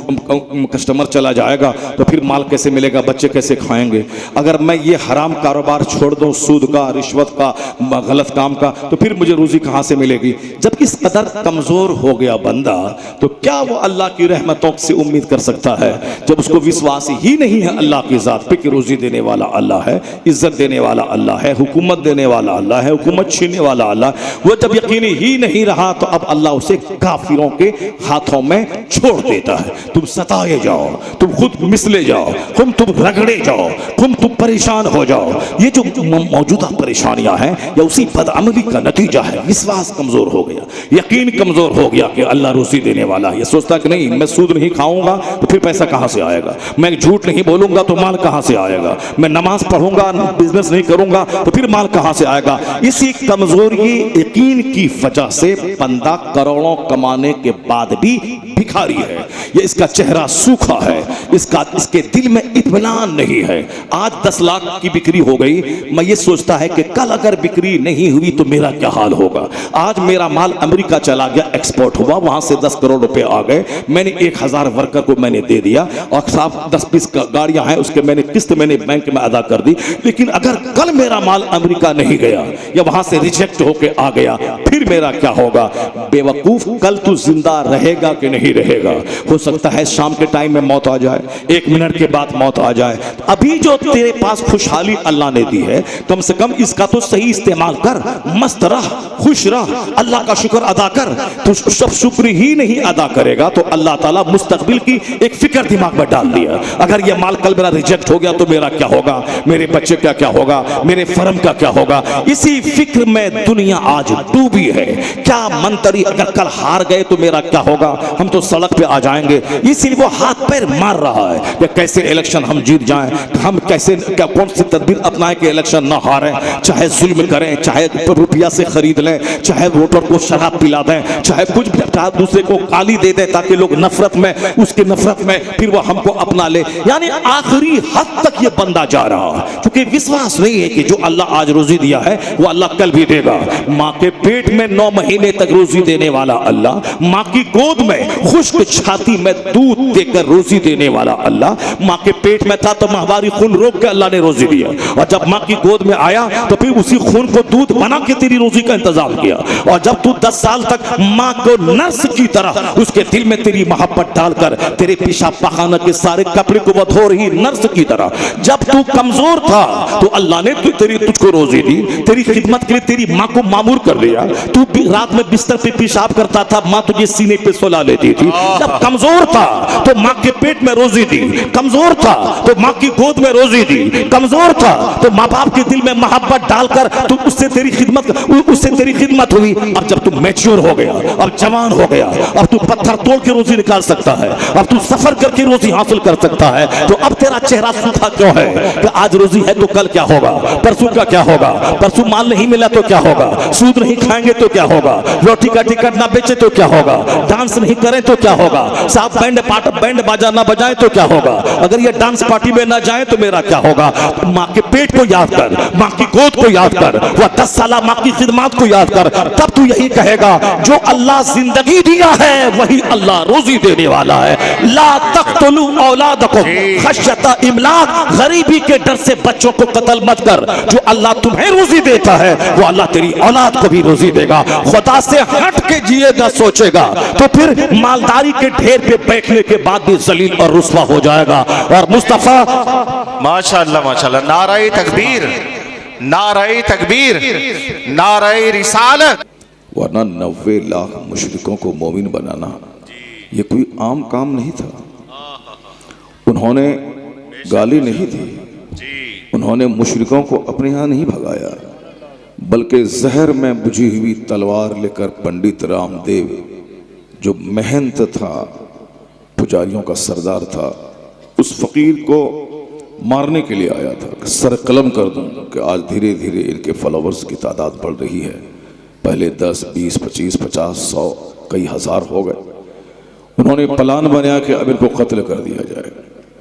कस्टमर चला जाएगा, तो फिर माल कैसे मिलेगा, बच्चे कैसे खाएंगे? अगर मैं ये हराम कारोबार छोड़ दूँ, सूद का, रिश्वत का, गलत काम का, तो फिर मुझे रोजी कहाँ से मिलेगी? जब इस कदर कमजोर हो गया बंदा, तो क्या वो अल्लाह की रहमतों से उम्मीद कर सकता है? जब उसको विश्वास ही नहीं है अल्लाह की जात पे कि रोजी देने वाला अल्लाह है, इज्जत देने वाला अल्लाह है, हुकूमत देने वाला अल्लाह है, हुकूमत छीनने वाला अल्लाह, वो जब यकीन ही नहीं रहा, तो अब अल्लाह उसे काफिरों के हाथों में छोड़ देता है। तुम सताए जाओ, तुम खुद मिसले जाओ, तुम रगड़े जाओ, तुम परेशान हो जाओ। ये जो मौजूदा परेशानियां हैं, या उसी बदअमली का नतीजा है। विश्वास कमजोर हो गया, यकीन कमजोर हो गया कि अल्लाह रोजी देने वाला है। ये सोचता कि नहीं, मैं सूद नहीं खाऊंगा तो फिर पैसा कहां से आएगा, मैं झूठ नहीं बोलूंगा तो माल कहां से आएगा, मैं नमाज पढ़ूंगा, बिजनेस नहीं करूंगा तो फिर माल कहां से आएगा? इसी कमजोरी यकीन की वजह से बंदा करोड़ों कमाने के बाद भी भिखारी है। ये इसका चेहरा सूखा है, इसके दिल में इत्मीनान नहीं है। आज 10 लाख की बिक्री हो गई, मैं ये सोचता है कि कल अगर बिक्री नहीं हुई तो मेरा क्या हाल होगा। आज मेरा माल अमेरिका चला गया, एक्सपोर्ट हुआ, वहां से 10 करोड़ रुपए आ गए, मैंने 1000 वर्कर को मैंने दे दिया, और साहब 10-20 गाड़ियां हैं उसके मैंने किस्त मैंने बैंक में अदा कर दी। लेकिन अगर कल मेरा माल अमेरिका नहीं गया या वहां से रिजेक्ट होके आ गया, फिर मेरा क्या होगा? बेवकूफ, कल तू जिंदा रहेगा कि नहीं रहेगा? हो सकता है शाम के टाइम में मौत आ जाए, 1 मिनट के बाद मौत आ जाए। अभी जो तेरे पास खुशहाली अल्लाह ने दी है, कम से कम इसका तो सही इस्तेमाल कर, मस्त रह, खुश रह, अल्लाह का शुक्र अदा कर। तो सब शुक्र ही नहीं अदा करेगा तो अल्लाह ताला मुस्तकबिल की एक फिक्र दिमाग में डाल दिया। अगर ये माल कल मेरा रिजेक्ट हो गया तो मेरा क्या होगा, मेरे बच्चे का क्या होगा, मेरे फर्म का क्या होगा? इसी फिक्र में दुनिया आज डूबी है। क्या मंत्री अगर कल हार गए तो मेरा क्या होगा, हम तो सड़क पे आ जाएंगे। इसीलिए वो हाथ पैर मार रहा है कि कैसे इलेक्शन हम जीत जाएं, हम कैसे कौन सी तदबीर अपनाएं कि इलेक्शन ना हारें, चाहे जुल्म करें, चाहे रुपया से खरीद लें, चाहे वोटर को शराब पिला दें, चाहे कुछ दूसरे को गाली दे दें ताकि लोग नफरत में, उसकी नफरत में फिर वो हमको अपना ले। यानी आखिरी हद तक ये बंदा जा रहा है, क्योंकि विश्वास नहीं है कि जो अल्लाह आज रोजी दिया है वो अल्लाह कल भी देगा। माँ के पेट में 9 महीने तक रोजी देने वाला अल्लाह, माँ की गोद में खुश्क छाती में दूध देकर रोजी देने वाला अल्लाह, माँ के पेट में था तो माहवारी खून रोक के अल्लाह ने रोजी दिया, और जब माँ की गोद में आया तो फिर उसी खून को दूध बना के तेरी रोजी का इंतजाम किया। और जब तू 10 साल तक माँ को नर्स की तरह उसके दिल में तेरी मोहब्बत डालकर तेरे पेशाब पखाना के सारे कपड़े को वो धो रही नर्स की तरह, जब तू कमजोर था तो अल्लाह ने तुझको रोजी दी, तेरी खिदमत के लिए तेरी माँ को मामूर कर दिया। तू रात में बिस्तर पे पेशाब करता था, माँ तुझे सीने पे सुला लेती थी। जब कमजोर था तो माँ के पेट में रोजी दी, कमजोर था तो माँ की गोद में रोजी दी, कमजोर था तो माँ बाप के दिल में मोहब्बत डालकर तू उससे तेरी खिदमत हुई। अब जब तू मैच्योर हो गया, अब जवान हो गया, अब तू पत्थर तोड़ के रोजी निकाल सकता है, अब तू सफर करके रोजी हासिल कर सकता है, तो अब तेरा चेहरा सूखा क्यों है कि आज रोजी है तो कल क्या होगा, परसों का क्या होगा, परसों माल नहीं मिला तो क्या होगा, सूद नहीं खाएंगे खाएंगे तो क्या होगा, रोटी का टिकट ना बेचे तो क्या होगा, डांस नहीं करें तो क्या होगा, साहब बैंड बाजा ना बजाएं तो क्या होगा, अगर ये डांस पार्टी में ना जाए तो मेरा क्या होगा। तो माँ के पेट को याद कर, माँ की गोद को याद कर, वह 10 साल माँ की खिदमत को याद कर, तब तू यही कहेगा जो अल्लाह जिंदगी दिया है वही अल्लाह रोजी देने वाला है। ला तक़तुलू औलादकुम खश्यता इमलाक, गरीबी के डर से बच्चों को कत्ल मत कर। जो अल्लाह तुम्हें रोजी देता है वो अल्लाह तेरी औलाद को भी रोजी देगा। खुदा से हट के जिएगा सोचेगा तो फिर मालदारी के ढेर पे बैठने के बाद भी जलील और रुस्वा हो जाएगा। और मुस्तफा माशाअल्लाह माशाअल्लाह, नाराए तकबीर, नाराए तकबीर, नाराए रिसालत। वरना 90 लाख मुशरिकों को मोमिन बनाना ये कोई आम काम नहीं था। उन्होंने गाली नहीं दी, उन्होंने मुशरिकों को अपने यहाँ नहीं भगाया, बल्कि जहर में बुझी हुई तलवार लेकर पंडित रामदेव जो महंत था, पुजारियों का सरदार था, उस फकीर को मारने के लिए आया था। सर कलम कर दूं कि आज धीरे धीरे इनके फॉलोवर्स की तादाद बढ़ रही है। पहले 10, 20, 25, 50, 100, कई हजार हो गए। उन्होंने प्लान बनाया कि अब इनको कत्ल कर दिया जाए।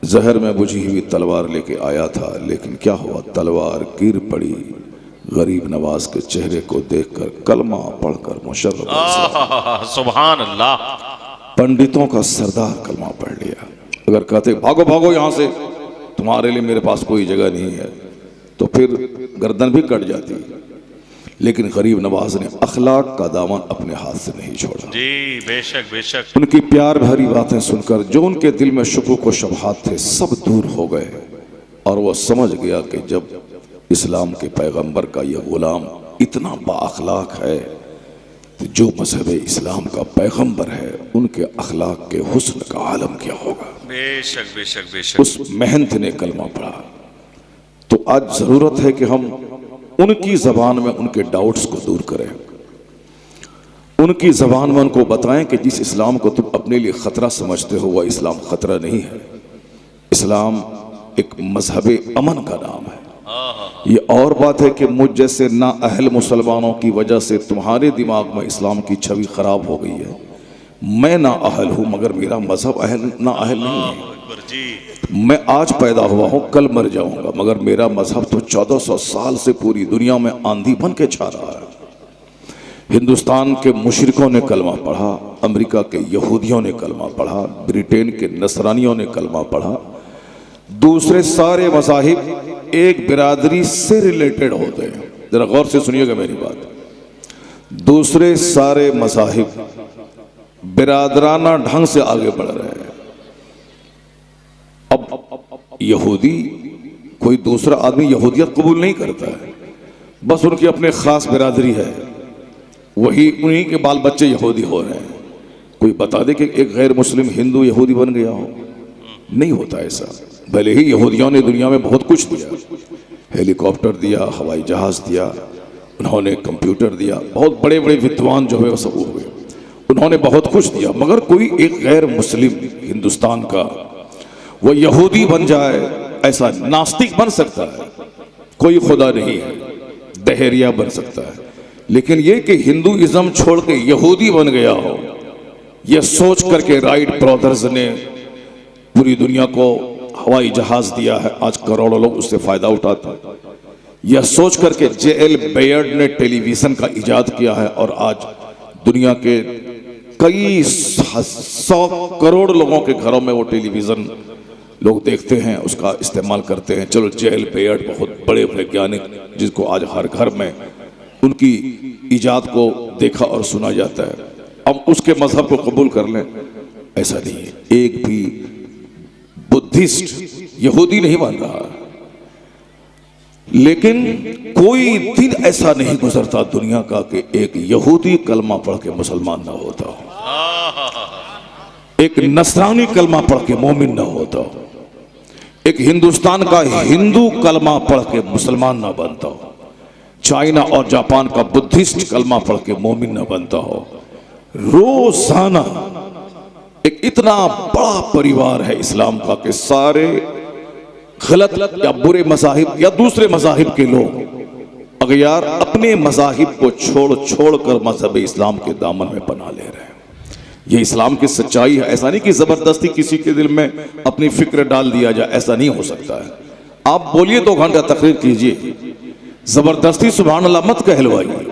जहर में बुझी हुई तलवार लेके आया था, लेकिन क्या हुआ, तलवार गिर पड़ी। गरीब नवाज के चेहरे को देखकर कलमा पढ़कर मुशर्रफ सुभान अल्लाह, पंडितों का सरदार कलमा पढ़ लिया। अगर कहते भागो भागो यहां से, तुम्हारे लिए मेरे पास कोई जगह नहीं है, तो फिर गर्दन भी कट जाती। लेकिन गरीब नवाज ने अखलाक का दामन अपने हाथ से नहीं छोड़ा। जी बेशक बेशक। उनकी प्यार भरी बातें सुनकर जो उनके दिल में शुकुक व शबहात थे सब दूर हो गए, और वो समझ गया कि जब इस्लाम के पैगंबर का यह गुलाम इतना बाअखलाक है तो जो मजहब इस्लाम का पैगंबर है उनके अखलाक के हुस्न का आलम क्या होगा। बेशक बेशक बेशक। उस मेहनत ने कलमा पढ़ा। तो आज जरूरत है कि हम उनकी जबान में उनके डाउट्स को दूर करें, उनकी जबान में उनको बताएं कि जिस इस्लाम को तुम अपने लिए खतरा समझते हो वह इस्लाम खतरा नहीं है। इस्लाम एक मजहब अमन का नाम है। ये और बात है कि मुझ जैसे ना अहल मुसलमानों की वजह से तुम्हारे दिमाग में इस्लाम की छवि खराब हो गई है। मैं ना अहल हूं मगर मेरा मजहब अहल ना अहल नहीं है। मैं आज पैदा हुआ हूं, कल मर जाऊंगा, मगर मेरा मजहब तो 1400 साल से पूरी दुनिया में आंधी बन के छा रहा है। हिंदुस्तान के मुशरिकों ने कलमा पढ़ा, अमेरिका के यहूदियों ने कलमा पढ़ा, ब्रिटेन के नसरानियों ने कलमा पढ़ा। दूसरे सारे मज़ाहिब एक बिरादरी से रिलेटेड होते हैं। जरा गौर से सुनिएगा मेरी बात। दूसरे सारे मज़ाहिब बिरादराना ढंग से आगे बढ़ रहे हैं। अब यहूदी, कोई दूसरा आदमी यहूदियत कबूल नहीं करता है, बस उनकी अपने खास बिरादरी है, वही उन्हीं के बाल बच्चे यहूदी हो रहे हैं। कोई बता दे कि एक गैर मुस्लिम हिंदू यहूदी बन गया हो, नहीं होता ऐसा। भले ही यहूदियों ने दुनिया में बहुत कुछ दिया, हेलीकॉप्टर दिया, हवाई जहाज दिया, उन्होंने कंप्यूटर दिया, बहुत बड़े बड़े विद्वान जो है वो सब हुए, उन्होंने बहुत कुछ दिया, मगर कोई एक गैर मुस्लिम हिंदुस्तान का वो यहूदी बन जाए, ऐसा नास्तिक बन सकता है, कोई खुदा नहीं है, दहरिया बन सकता है, लेकिन ये कि हिंदुइज्म छोड़ के यहूदी बन गया हो, यह सोच करके राइट ब्रदर्स ने पूरी दुनिया को हवाई जहाज दिया है, आज करोड़ों लोग उससे फायदा उठाते हैं। यह सोच करके J.L. बेयर्ड ने टेलीविजन का इजाद किया है और आज दुनिया के कई 100 करोड़ लोगों के घरों में वो टेलीविजन लोग देखते हैं, उसका इस्तेमाल करते हैं। चलो J.L. बेयर्ड बहुत बड़े वैज्ञानिक जिसको आज हर घर में उनकी इजाद को देखा और सुना जाता है, अब उसके मजहब को कबूल कर लें, ऐसा नहीं है। एक भी बुद्धिस्ट यहूदी नहीं बन रहा, लेकिन कोई दिन ऐसा नहीं गुजरता दुनिया का कि एक यहूदी कलमा पढ़ के मुसलमान ना होता हो, एक नसरानी कलमा पढ़ के मोमिन ना होता हो, एक हिंदुस्तान का हिंदू कलमा पढ़ के मुसलमान ना बनता हो, चाइना और जापान का बुद्धिस्ट कलमा पढ़ के मोमिन ना बनता हो। रोजाना एक इतना बड़ा परिवार है इस्लाम का कि सारे गलत या बुरे मज़ाहिब या दूसरे मज़ाहिब के लोग अगयार अपने मज़ाहिब को छोड़ छोड़ कर मजहब इस्लाम के दामन में पना ले रहे हैं। ये इस्लाम की सच्चाई है। ऐसा नहीं कि ज़बरदस्ती किसी के दिल में अपनी फिक्र डाल दिया जाए, ऐसा नहीं हो सकता है। आप बोलिए 2 घंटा तकरीर कीजिए, ज़बरदस्ती सुभान अल्लाह मत कहलवाइए।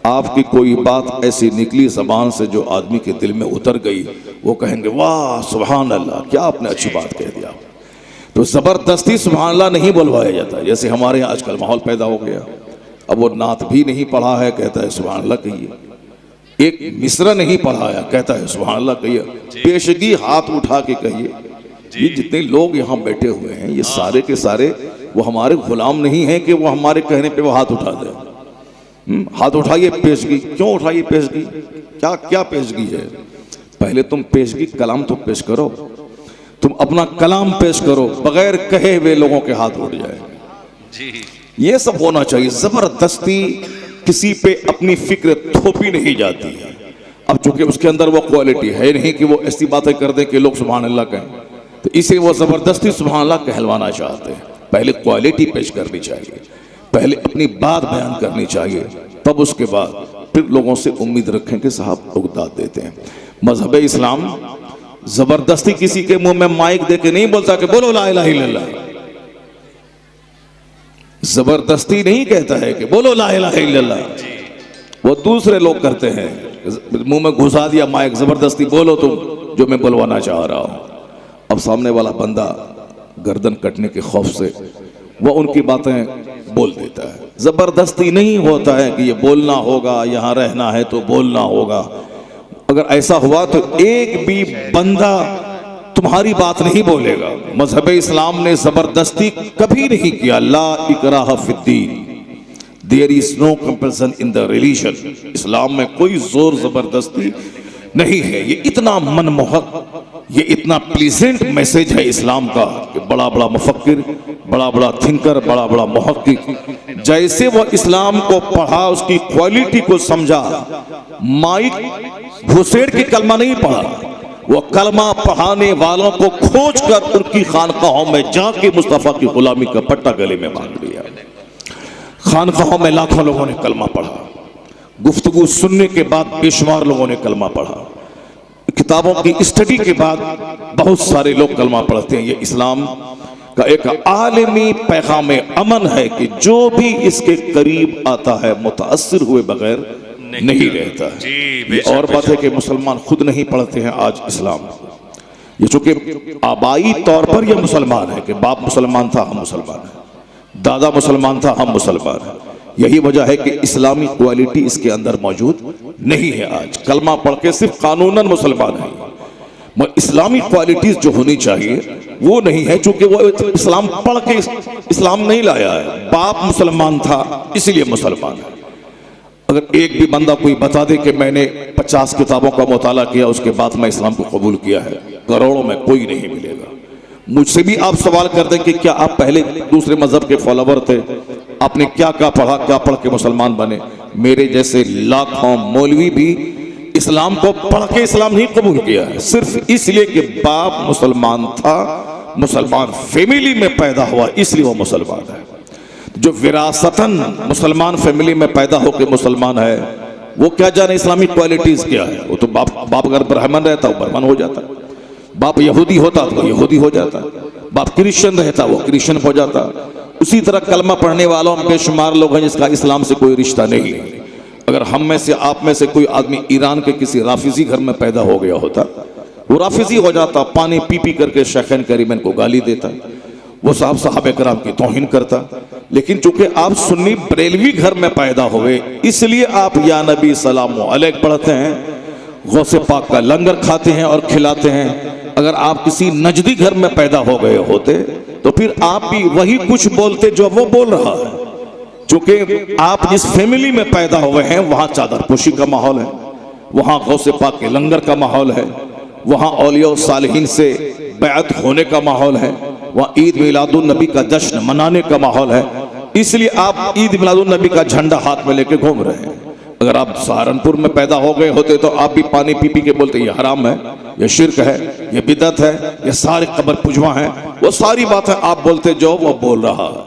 आपकी कोई बात ऐसी निकली ज़बान से जो आदमी के दिल में उतर गई, वो कहेंगे वाह सुभान अल्लाह, क्या आपने अच्छी बात कह दिया। तो ज़बरदस्ती सुभान अल्लाह नहीं बुलवाया जाता। जैसे हमारे यहाँ आजकल माहौल पैदा हो गया, अब वो नात भी नहीं पढ़ा है, कहता है सुभान अल्लाह कहिए। एक मिसरा नहीं पढ़ाया, कहता है सुभान अल्लाह कहिए। पेशगी हाथ उठा के कहिए। ये जितने लोग यहाँ बैठे हुए हैं, ये सारे के सारे वो हमारे गुलाम नहीं हैं कि वो हमारे कहने पे वो हाथ उठा दे। हाथ उठाइए पेशगी। क्यों उठाइए पेशगी? क्या क्या पेशगी है? पहले तुम पेशगी कलाम तो पेश करो, तुम अपना कलाम पेश करो, बगैर कहे हुए लोगों के हाथ उठ जाए। ये सब होना चाहिए। जबरदस्ती किसी पे अपनी फिक्र थोपी नहीं जाती है। अब चूंकि उसके अंदर वो क्वालिटी है नहीं कि वो ऐसी बातें कर दे कि लोग सुभान अल्लाह कहें, तो इसे वो जबरदस्ती सुभान अल्लाह कहलवाना चाहते हैं। पहले क्वालिटी पेश करनी चाहिए, पहले अपनी बात बयान करनी चाहिए, तब उसके बाद फिर लोगों से उम्मीद रखें कि साहब लोग दाद देते हैं। मजहब इस्लाम जबरदस्ती किसी के मुंह में माइक दे के नहीं बोलता कि बोलो ला इलाहा इल्लल्लाह। जबरदस्ती नहीं कहता है कि बोलो ला इलाहा इल्लल्लाह। वो दूसरे लोग करते हैं, मुंह में घुसा दिया माइक, जबरदस्ती बोलो तुम जो मैं बुलवाना चाह रहा हूं। अब सामने वाला बंदा गर्दन कटने के खौफ से वो उनकी बातें बोल देता है। जबरदस्ती नहीं होता है कि ये बोलना होगा, यहां रहना है तो बोलना होगा। अगर ऐसा हुआ तो एक भी बंदा तुम्हारी बात नहीं बोलेगा। मजहब इस्लाम ने जबरदस्ती कभी नहीं किया। ला इकराह फिद्दीन, there is no compulsion in the religion. इस्लाम में कोई जोर जबरदस्ती नहीं है। ये इतना मनमोहक, ये इतना प्लीजेंट मैसेज है इस्लाम का कि बड़ा बड़ा मुफक्किर, बड़ा बड़ा थिंकर, बड़ा बड़ा मुहक्किक जैसे वो इस्लाम को पढ़ा, उसकी क्वालिटी को समझा, माइक घुसेड़ के कलमा नहीं पढ़ा, वो कलमा पढ़ाने वालों को खोज कर उनकी खानकाहों में जाके मुस्तफा की गुलामी का पट्टा गले में बांध लिया। खानकाहों में लाखों लोगों ने कलमा पढ़ा, गुफ्तगू सुनने के बाद बेशुमार लोगों ने कलमा पढ़ा, किताबों की स्टडी के बाद बहुत सारे लोग कलमा पढ़ते हैं। ये इस्लाम का एक आलमी पैगाम अमन है कि जो भी इसके करीब आता है मुतासिर हुए बगैर नहीं रहता है। ये और बात है कि मुसलमान खुद नहीं पढ़ते हैं आज इस्लाम। ये चूंकि आबाई तौर पर यह मुसलमान है कि बाप मुसलमान था हम मुसलमान हैं, दादा मुसलमान था हम मुसलमान हैं। यही वजह है कि इस्लामी क्वालिटी इसके अंदर मौजूद नहीं है। आज कलमा पढ़ के सिर्फ कानूनन मुसलमान है, मगर इस्लामी क्वालिटीज जो होनी चाहिए वो नहीं है। चूंकि वो इस्लाम पढ़ के इस्लाम नहीं लाया है, बाप मुसलमान था इसलिए मुसलमान है। अगर एक भी बंदा कोई बता दे कि मैंने 50 किताबों का मुताला किया उसके बाद मैं इस्लाम को कबूल किया है, करोड़ों में कोई नहीं मिलेगा। मुझसे भी आप सवाल कर दें कि क्या आप पहले दूसरे मजहब के फॉलोवर थे, आपने क्या क्या पढ़ा, क्या पढ़ के मुसलमान बने? मेरे जैसे लाखों मौलवी भी इस्लाम को पढ़ के इस्लाम नहीं कबूल किया है, सिर्फ इसलिए कि बाप मुसलमान था, मुसलमान फैमिली में पैदा हुआ इसलिए वो मुसलमान है। जो विरासतन मुसलमान फैमिली में पैदा होकर मुसलमान है वो क्या जाने इस्लामिक क्वालिटीज क्या है। वो तो बाप अगर ब्राह्मण रहता वो ब्राह्मण हो जाता, बाप यहूदी होता तो यहूदी हो जाता, बाप क्रिश्चियन रहता वो क्रिश्चियन हो जाता। उसी तरह कलमा पढ़ने वालों में बेशुमार लोग हैं जिसका इस्लाम से कोई रिश्ता नहीं है। अगर हम में से आप में से कोई आदमी ईरान के किसी राफिजी घर में पैदा हो गया होता, वो राफिजी हो जाता, पानी पी पी करके शेखैन करीमन को गाली देता, वो साहब साहबे कराम की तौहीन करता। लेकिन चूंकि आप सुन्नी बरेलवी घर में पैदा हुए इसलिए आप या नबी सलाम अलैक पढ़ते हैं, गौसे पाक का लंगर खाते हैं और खिलाते हैं। अगर आप किसी नजदी घर में पैदा हो गए होते तो फिर आप भी वही कुछ बोलते जो वो बोल रहा है। चूंकि आप जिस फैमिली में पैदा हुए हैं वहां चादर पोशी का माहौल है, वहां गौसे पाक के लंगर का माहौल है, वहां औलिया सालिहीन से बैत होने का माहौल है, वहां ईद मिलादुन नबी का जश्न मनाने का माहौल है। इसलिए आप ईद मिलादुन नबी का झंडा हाथ में लेके घूम रहे हैं। अगर आप सहारनपुर में पैदा हो गए होते तो आप भी पानी पी पी के बोलते ये हराम है, ये शिर्क है, ये बिदअत है, ये सारे कब्र पुजवा हैं, वो सारी बातें आप बोलते जो वो बोल रहा है।